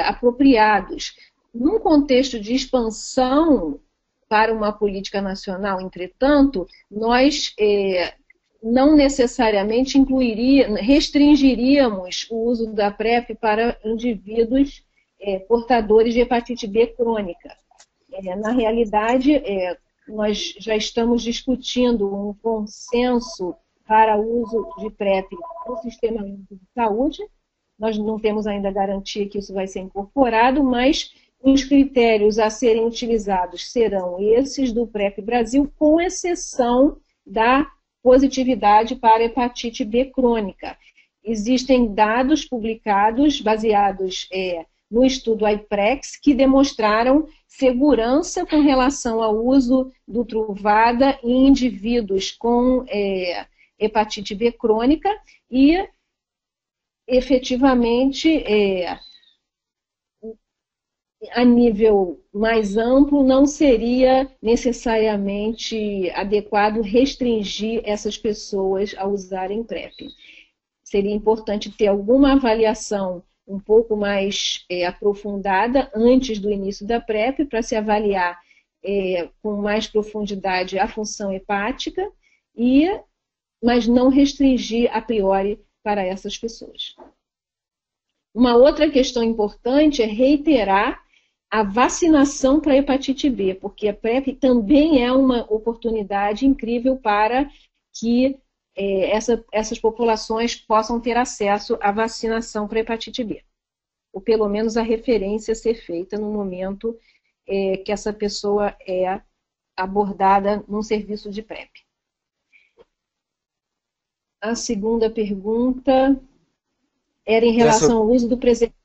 apropriados. Num contexto de expansão para uma política nacional, entretanto, nós não necessariamente restringiríamos o uso da PrEP para indivíduos portadores de hepatite B crônica. Na realidade, nós já estamos discutindo um consenso para o uso de PrEP no Sistema Único de Saúde. Nós não temos ainda garantia que isso vai ser incorporado, mas os critérios a serem utilizados serão esses do PrEP Brasil, com exceção da positividade para hepatite B crônica. Existem dados publicados, baseados no estudo IPREX, que demonstraram segurança com relação ao uso do Truvada em indivíduos com hepatite B crônica e, efetivamente, a nível mais amplo, não seria necessariamente adequado restringir essas pessoas a usarem PrEP. Seria importante ter alguma avaliação um pouco mais aprofundada antes do início da PrEP, para se avaliar com mais profundidade a função hepática, mas não restringir a priori para essas pessoas. Uma outra questão importante é reiterar a vacinação para a hepatite B, porque a PrEP também é uma oportunidade incrível para que essas populações possam ter acesso à vacinação para a hepatite B. Ou pelo menos a referência ser feita no momento que essa pessoa é abordada num serviço de PrEP. A segunda pergunta era em relação ao uso do preservativo.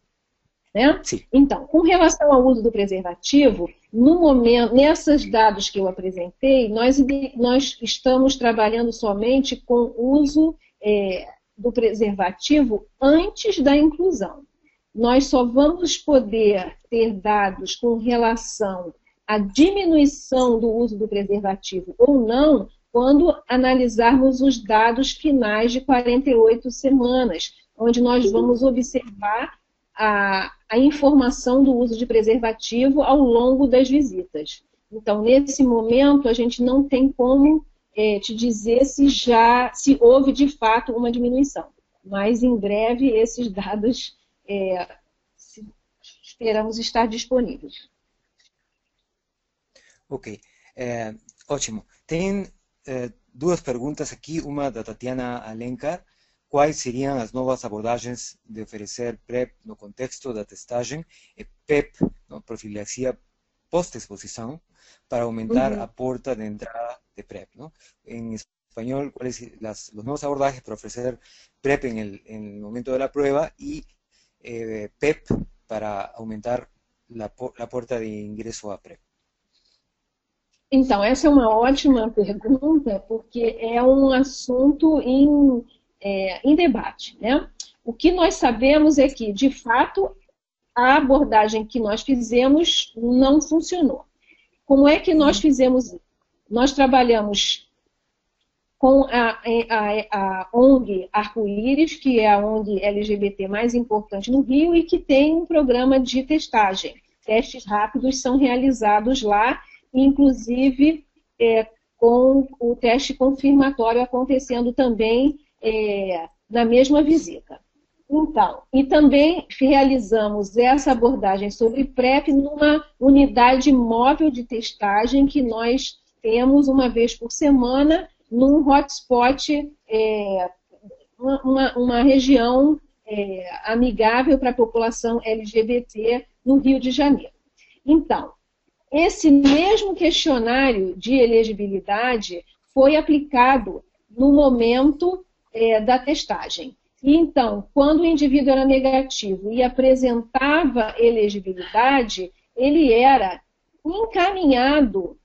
Né? Então, com relação ao uso do preservativo, no momento, nesses dados que eu apresentei, nós estamos trabalhando somente com o uso do preservativo antes da inclusão. Nós só vamos poder ter dados com relação à diminuição do uso do preservativo ou não, quando analisarmos os dados finais de 48 semanas, onde nós vamos observar a informação do uso de preservativo ao longo das visitas. Então, nesse momento, a gente não tem como te dizer se houve de fato uma diminuição. Mas, em breve, esses dados esperamos estar disponíveis. Ok, ótimo. Tem duas perguntas aqui, uma da Tatiana Alencar. Quais seriam as novas abordagens de oferecer PrEP no contexto da testagem e PEP, profilaxia pós-exposição, para aumentar a porta de entrada de PrEP? ¿No? En español, ¿cuáles son los nuevos abordajes para ofrecer PrEP en el momento de la prueba y PEP para aumentar la puerta de ingreso a PrEP? Então, essa é uma ótima pergunta, porque é um assunto em debate, né? O que nós sabemos é que, de fato, a abordagem que nós fizemos não funcionou. Como é que nós fizemos isso? Nós trabalhamos com a ONG Arco-Íris, que é a ONG LGBT mais importante no Rio e que tem um programa de testagem. Testes rápidos são realizados lá, inclusive com o teste confirmatório acontecendo também na mesma visita. Então, e também realizamos essa abordagem sobre PrEP numa unidade móvel de testagem que nós temos uma vez por semana num hotspot, uma região amigável para a população LGBT no Rio de Janeiro. Então, esse mesmo questionário de elegibilidade foi aplicado no momento da testagem. E então, quando o indivíduo era negativo e apresentava elegibilidade, ele era encaminhado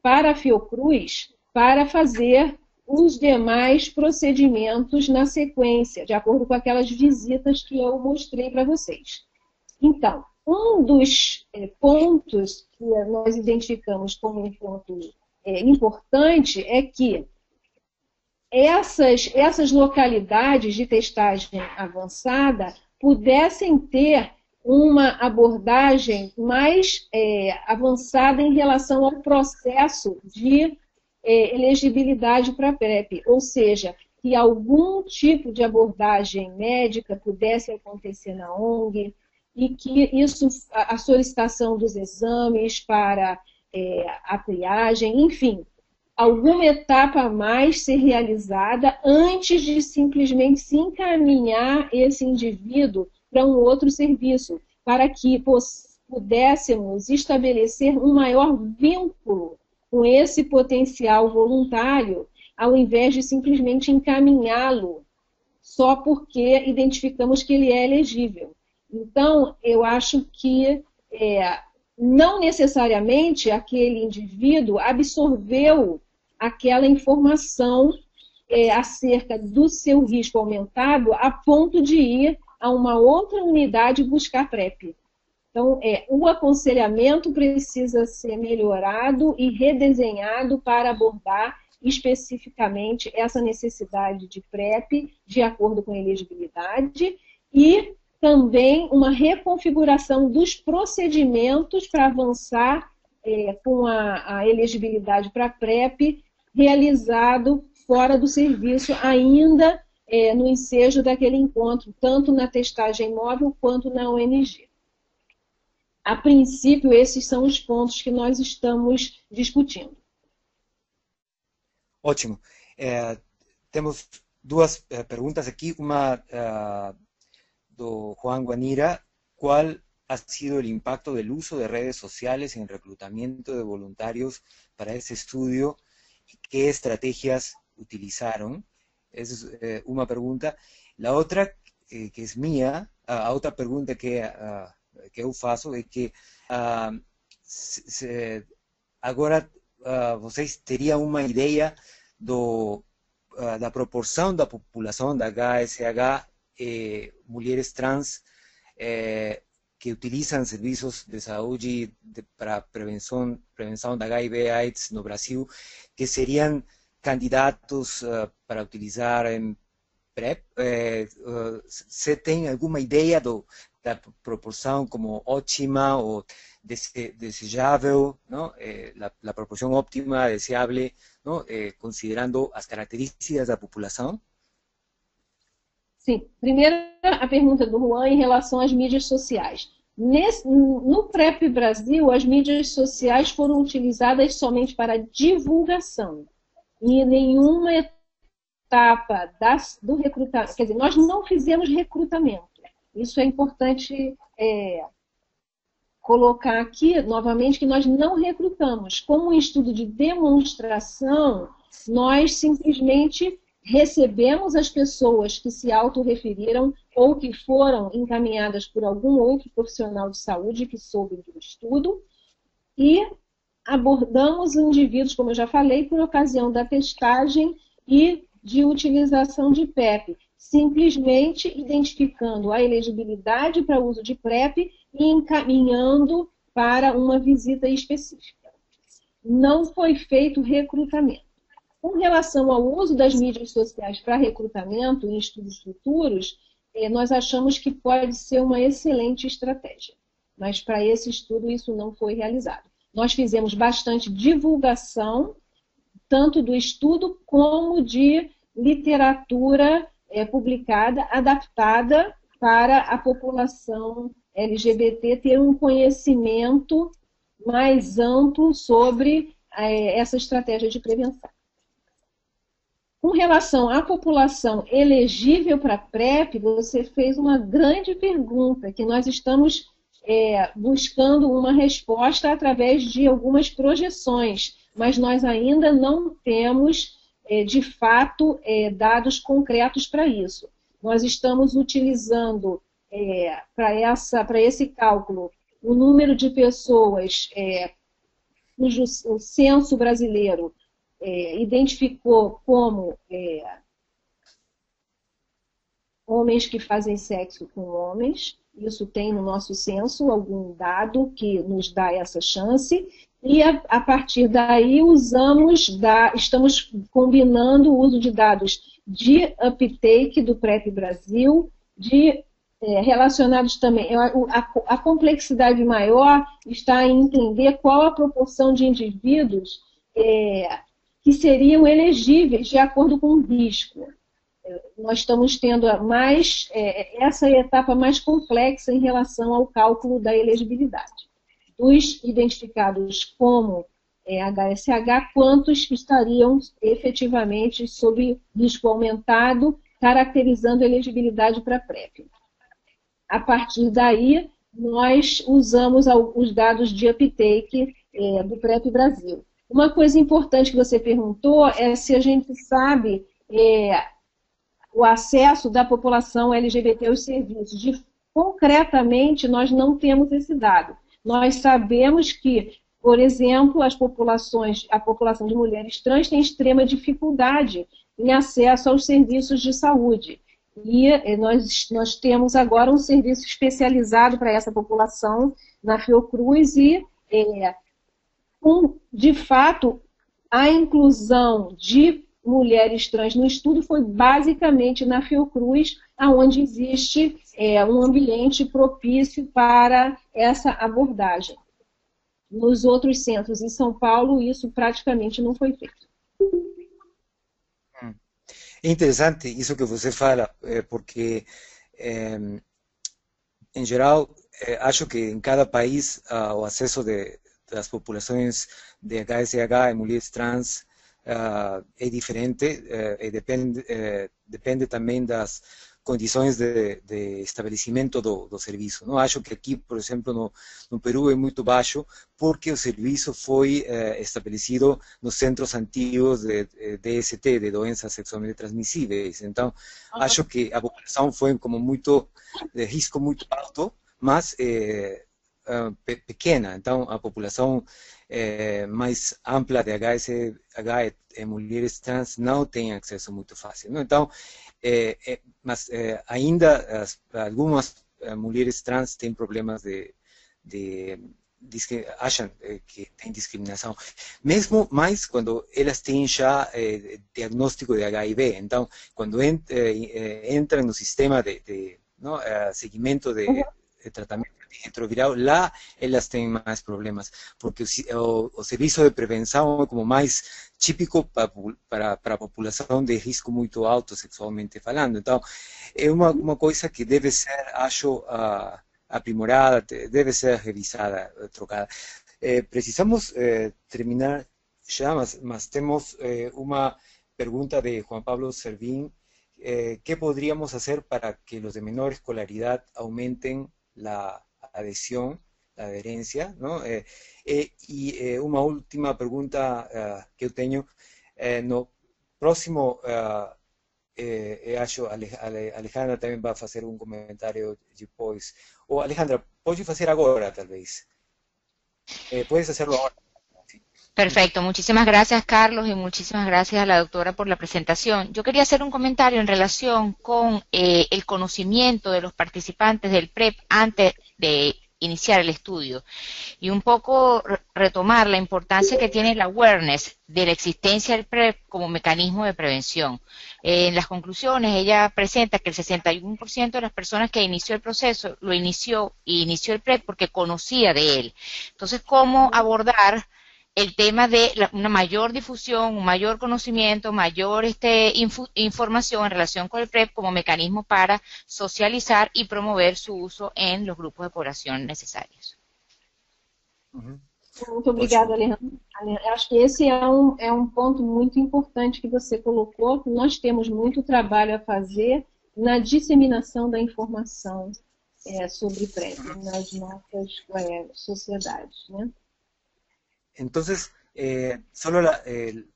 para a Fiocruz para fazer os demais procedimentos na sequência, de acordo com aquelas visitas que eu mostrei para vocês. Então, um dos pontos que nós identificamos como um ponto importante é que essas localidades de testagem avançada pudessem ter uma abordagem mais avançada em relação ao processo de elegibilidade para a PrEP, ou seja, que algum tipo de abordagem médica pudesse acontecer na ONG e que a solicitação dos exames para a triagem, enfim, alguma etapa a mais ser realizada antes de simplesmente se encaminhar esse indivíduo para um outro serviço, para que pudéssemos estabelecer um maior vínculo com esse potencial voluntário, ao invés de simplesmente encaminhá-lo só porque identificamos que ele é elegível. Então, eu acho que não necessariamente aquele indivíduo absorveu aquela informação acerca do seu risco aumentado a ponto de ir a uma outra unidade buscar PrEP. Então, o aconselhamento precisa ser melhorado e redesenhado para abordar especificamente essa necessidade de PrEP de acordo com a elegibilidade e também uma reconfiguração dos procedimentos para avançar com a elegibilidade para PrEP realizado fora do serviço, ainda no ensejo daquele encontro, tanto na testagem móvel quanto na ONG. A princípio, esses são os pontos que nós estamos discutindo. Ótimo. Temos duas perguntas aqui. Uma do Juan Guanira. ¿Cuál ha sido el impacto del uso de redes sociales en el reclutamiento de voluntarios para ese estudio? ¿Qué estrategias utilizaron? Esa es una pregunta. La otra, que es mía, a outra pergunta que eu faço é que agora vocês teriam uma ideia da proporção da população da HSH, mulheres trans que utilizam serviços de saúde para prevenção da HIV/AIDS no Brasil, que seriam candidatos para utilizar em PrEP? Você tem alguma ideia da proporção como ótima ou desejável, ¿no? La proporción óptima, deseable, ¿no? Considerando as características da população? Sim. Primeiro, a pergunta do Juan em relação às mídias sociais. No PrEP Brasil, as mídias sociais foram utilizadas somente para divulgação. E em nenhuma etapa do recrutamento, quer dizer, nós não fizemos recrutamento. Isso é importante colocar aqui, novamente, que nós não recrutamos. Como um estudo de demonstração, nós simplesmente recebemos as pessoas que se autorreferiram ou que foram encaminhadas por algum outro profissional de saúde que soube do estudo e abordamos indivíduos, como eu já falei, por ocasião da testagem e de utilização de PrEP, simplesmente identificando a elegibilidade para uso de PrEP e encaminhando para uma visita específica. Não foi feito recrutamento. Com relação ao uso das mídias sociais para recrutamento em estudos futuros, nós achamos que pode ser uma excelente estratégia. Mas para esse estudo isso não foi realizado. Nós fizemos bastante divulgação, tanto do estudo como de literatura publicada, adaptada para a população LGBT ter um conhecimento mais amplo sobre essa estratégia de prevenção. Com relação à população elegível para PrEP, você fez uma grande pergunta, que nós estamos buscando uma resposta através de algumas projeções, mas nós ainda não temos, de fato, dados concretos para isso. Nós estamos utilizando, para esse cálculo, o número de pessoas cujo o censo brasileiro identificou como homens que fazem sexo com homens. Isso tem no nosso censo algum dado que nos dá essa chance. E a partir daí estamos combinando o uso de dados de uptake do PrEP Brasil, relacionados também. A complexidade maior está em entender qual a proporção de indivíduos que seriam elegíveis de acordo com o risco. Nós estamos tendo essa etapa mais complexa em relação ao cálculo da elegibilidade. Dos identificados como HSH, quantos estariam efetivamente sob risco aumentado, caracterizando a elegibilidade para PrEP. A partir daí, nós usamos os dados de uptake do PrEP Brasil. Uma coisa importante que você perguntou é se a gente sabe o acesso da população LGBT aos serviços. Concretamente, nós não temos esse dado. Nós sabemos que, por exemplo, a população de mulheres trans tem extrema dificuldade em acesso aos serviços de saúde. E nós temos agora um serviço especializado para essa população na Fiocruz e, de fato, a inclusão de mulheres trans no estudo foi basicamente na Fiocruz, onde existe um ambiente propício para essa abordagem. Nos outros centros em São Paulo, isso praticamente não foi feito. É interessante isso que você fala, porque, em geral, acho que em cada país o acesso das populações de HSH e mulheres trans é diferente e depende também das condições de estabelecimento do serviço. Não acho que aqui, por exemplo, no Peru é muito baixo, porque o serviço foi estabelecido nos centros antigos de DST, de doenças sexualmente transmissíveis. Então, acho que a população foi como muito, de risco muito alto, mas pequena. Então, a população mais ampla de HSH e mulheres trans não tem acesso muito fácil. Não? Então, mas ainda algumas mulheres trans têm problemas acham que tem discriminação, mesmo mais quando elas têm já diagnóstico de HIV. Então, quando entram no sistema de seguimento de tratamento retroviral, lá elas têm mais problemas, porque o serviço de prevenção é como mais típico para a população de risco muito alto sexualmente falando. Então, é uma coisa que deve ser, acho, aprimorada, deve ser revisada, trocada. Precisamos terminar já, mas temos uma pergunta de Juan Pablo Servín. ¿Qué podríamos hacer para que los de menor escolaridad aumenten la adhesión, la adherencia, ¿no? E uma última pergunta que eu tenho, no próximo, acho, Alejandra também vai fazer um comentário depois. Ou Alejandra, pode fazer agora, talvez. Puedes hacerlo ahora. Perfecto, muchísimas gracias Carlos y muchísimas gracias a la doctora por la presentación. Yo quería hacer un comentario en relación con el conocimiento de los participantes del PrEP antes de iniciar el estudio y un poco retomar la importancia que tiene la awareness de la existencia del PrEP como mecanismo de prevención. En las conclusiones ella presenta que el 61% de las personas que inició el proceso lo inició el PrEP porque conocía de él. Entonces, ¿cómo abordar el tema de una mayor difusión, un mayor conocimiento, mayor información en relación con el PrEP como mecanismo para socializar y promover su uso en los grupos de población necesarios? Muito obrigada, Alejandra. Acho que esse é um ponto muito importante que você colocou. Nós temos muito trabalho a fazer na disseminação da informação sobre PrEP nas nossas sociedades, né? Entonces, solo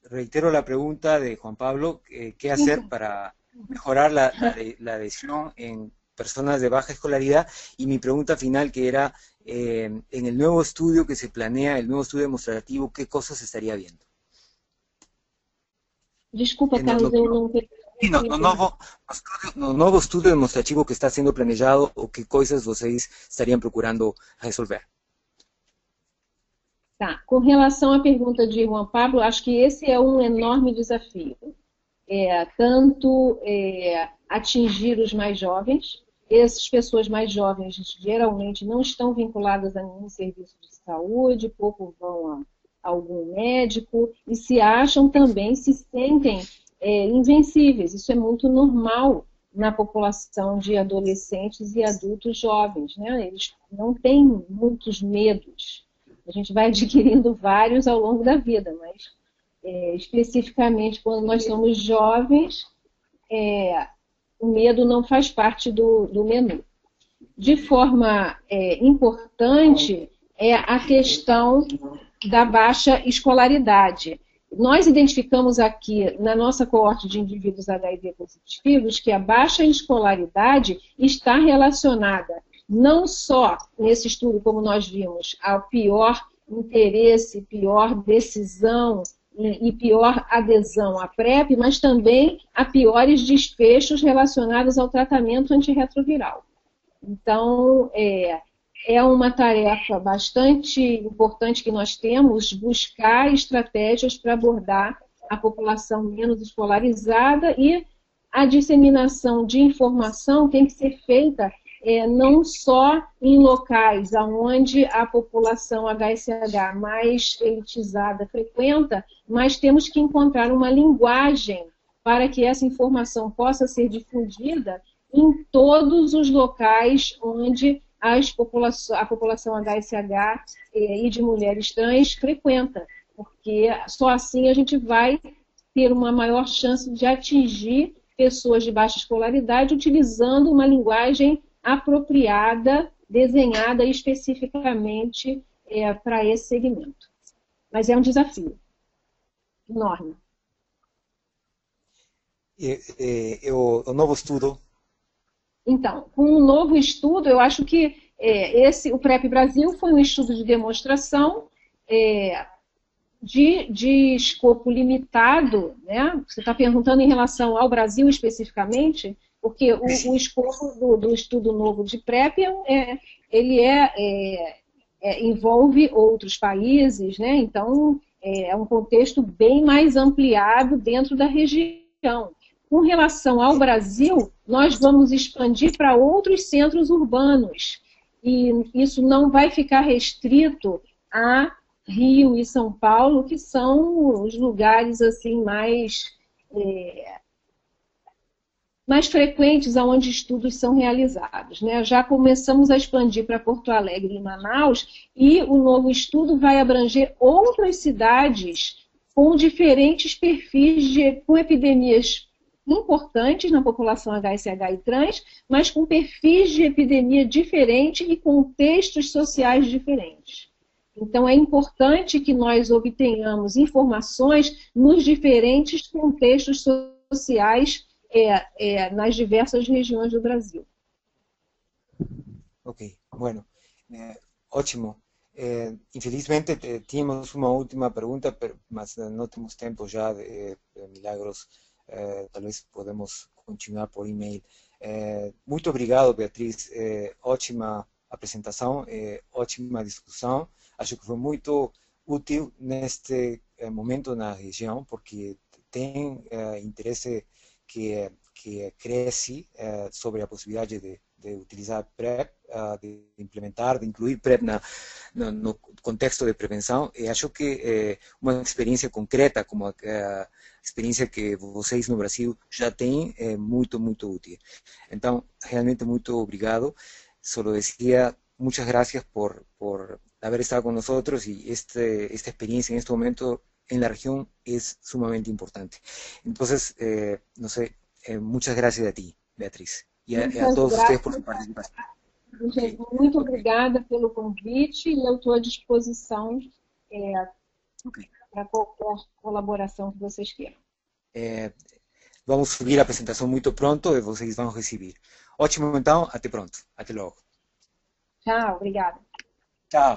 reitero la pregunta de Juan Pablo, ¿qué hacer para mejorar la adhesión en personas de baja escolaridad? Y mi pregunta final, que era, en el nuevo estudio que se planea, el nuevo estudio demostrativo, ¿qué cosas estaría viendo? Desculpa, Carlos, eu não peguei. No nuevo estudio demostrativo que está sendo planejado, o qué cosas vocês estariam procurando resolver? Tá, com relação à pergunta de Juan Pablo, acho que esse é um enorme desafio. Tanto atingir os mais jovens, essas pessoas mais jovens geralmente não estão vinculadas a nenhum serviço de saúde, pouco vão a algum médico, e se acham também, se sentem invencíveis. Isso é muito normal na população de adolescentes e adultos jovens, né? Eles não têm muitos medos. A gente vai adquirindo vários ao longo da vida, mas especificamente quando nós somos jovens, o medo não faz parte do menu. De forma importante é a questão da baixa escolaridade. Nós identificamos aqui na nossa coorte de indivíduos HIV positivos que a baixa escolaridade está relacionada não só nesse estudo, como nós vimos, ao pior interesse, pior decisão e pior adesão à PrEP, mas também a piores desfechos relacionados ao tratamento antirretroviral. Então, é uma tarefa bastante importante que nós temos, buscar estratégias para abordar a população menos escolarizada, e a disseminação de informação tem que ser feita não só em locais onde a população HSH mais elitizada frequenta, mas temos que encontrar uma linguagem para que essa informação possa ser difundida em todos os locais onde a população HSH e de mulheres trans frequenta, porque só assim a gente vai ter uma maior chance de atingir pessoas de baixa escolaridade utilizando uma linguagem apropriada, desenhada especificamente para esse segmento. Mas é um desafio enorme. E o novo estudo? Então, com o novo estudo, eu acho que o PrEP Brasil foi um estudo de demonstração de escopo limitado, né? Você está perguntando em relação ao Brasil especificamente, porque o escopo do estudo novo de PrEP ele envolve outros países, né? Então é um contexto bem mais ampliado dentro da região. Com relação ao Brasil, nós vamos expandir para outros centros urbanos e isso não vai ficar restrito a Rio e São Paulo, que são os lugares assim mais frequentes onde estudos são realizados, né? Já começamos a expandir para Porto Alegre e Manaus e o novo estudo vai abranger outras cidades com diferentes perfis com epidemias importantes na população HSH e trans, mas com perfis de epidemia diferentes e contextos sociais diferentes. Então, é importante que nós obtenhamos informações nos diferentes contextos sociais nas diversas regiões do Brasil. Ok, bueno, ótimo. Infelizmente tínhamos uma última pergunta, mas não temos tempo já de Milagros. Talvez podemos continuar por e-mail. Muito obrigado, Beatriz. Ótima apresentação, ótima discussão. Acho que foi muito útil neste momento na região, porque tem interesse que cresce sobre a possibilidade de utilizar PrEP, de implementar, de incluir PrEP no contexto de prevenção, e acho que uma experiência concreta como a experiência que vocês no Brasil já têm é muito, muito útil. Então, realmente muito obrigado. Só decía muchas gracias por haber estado con nosotros y esta experiencia en este momento en la región es sumamente importante. Entonces, no sé, muchas gracias a ti, Beatriz, y a todos ustedes por su participación. Okay. Muito obrigada pelo convite e eu estou à disposição para qualquer colaboração que vocês queiram. Vamos subir a apresentação muito pronto e vocês vão receber. Ótimo, então, até pronto. Até logo. Tchau, obrigada. Tchau.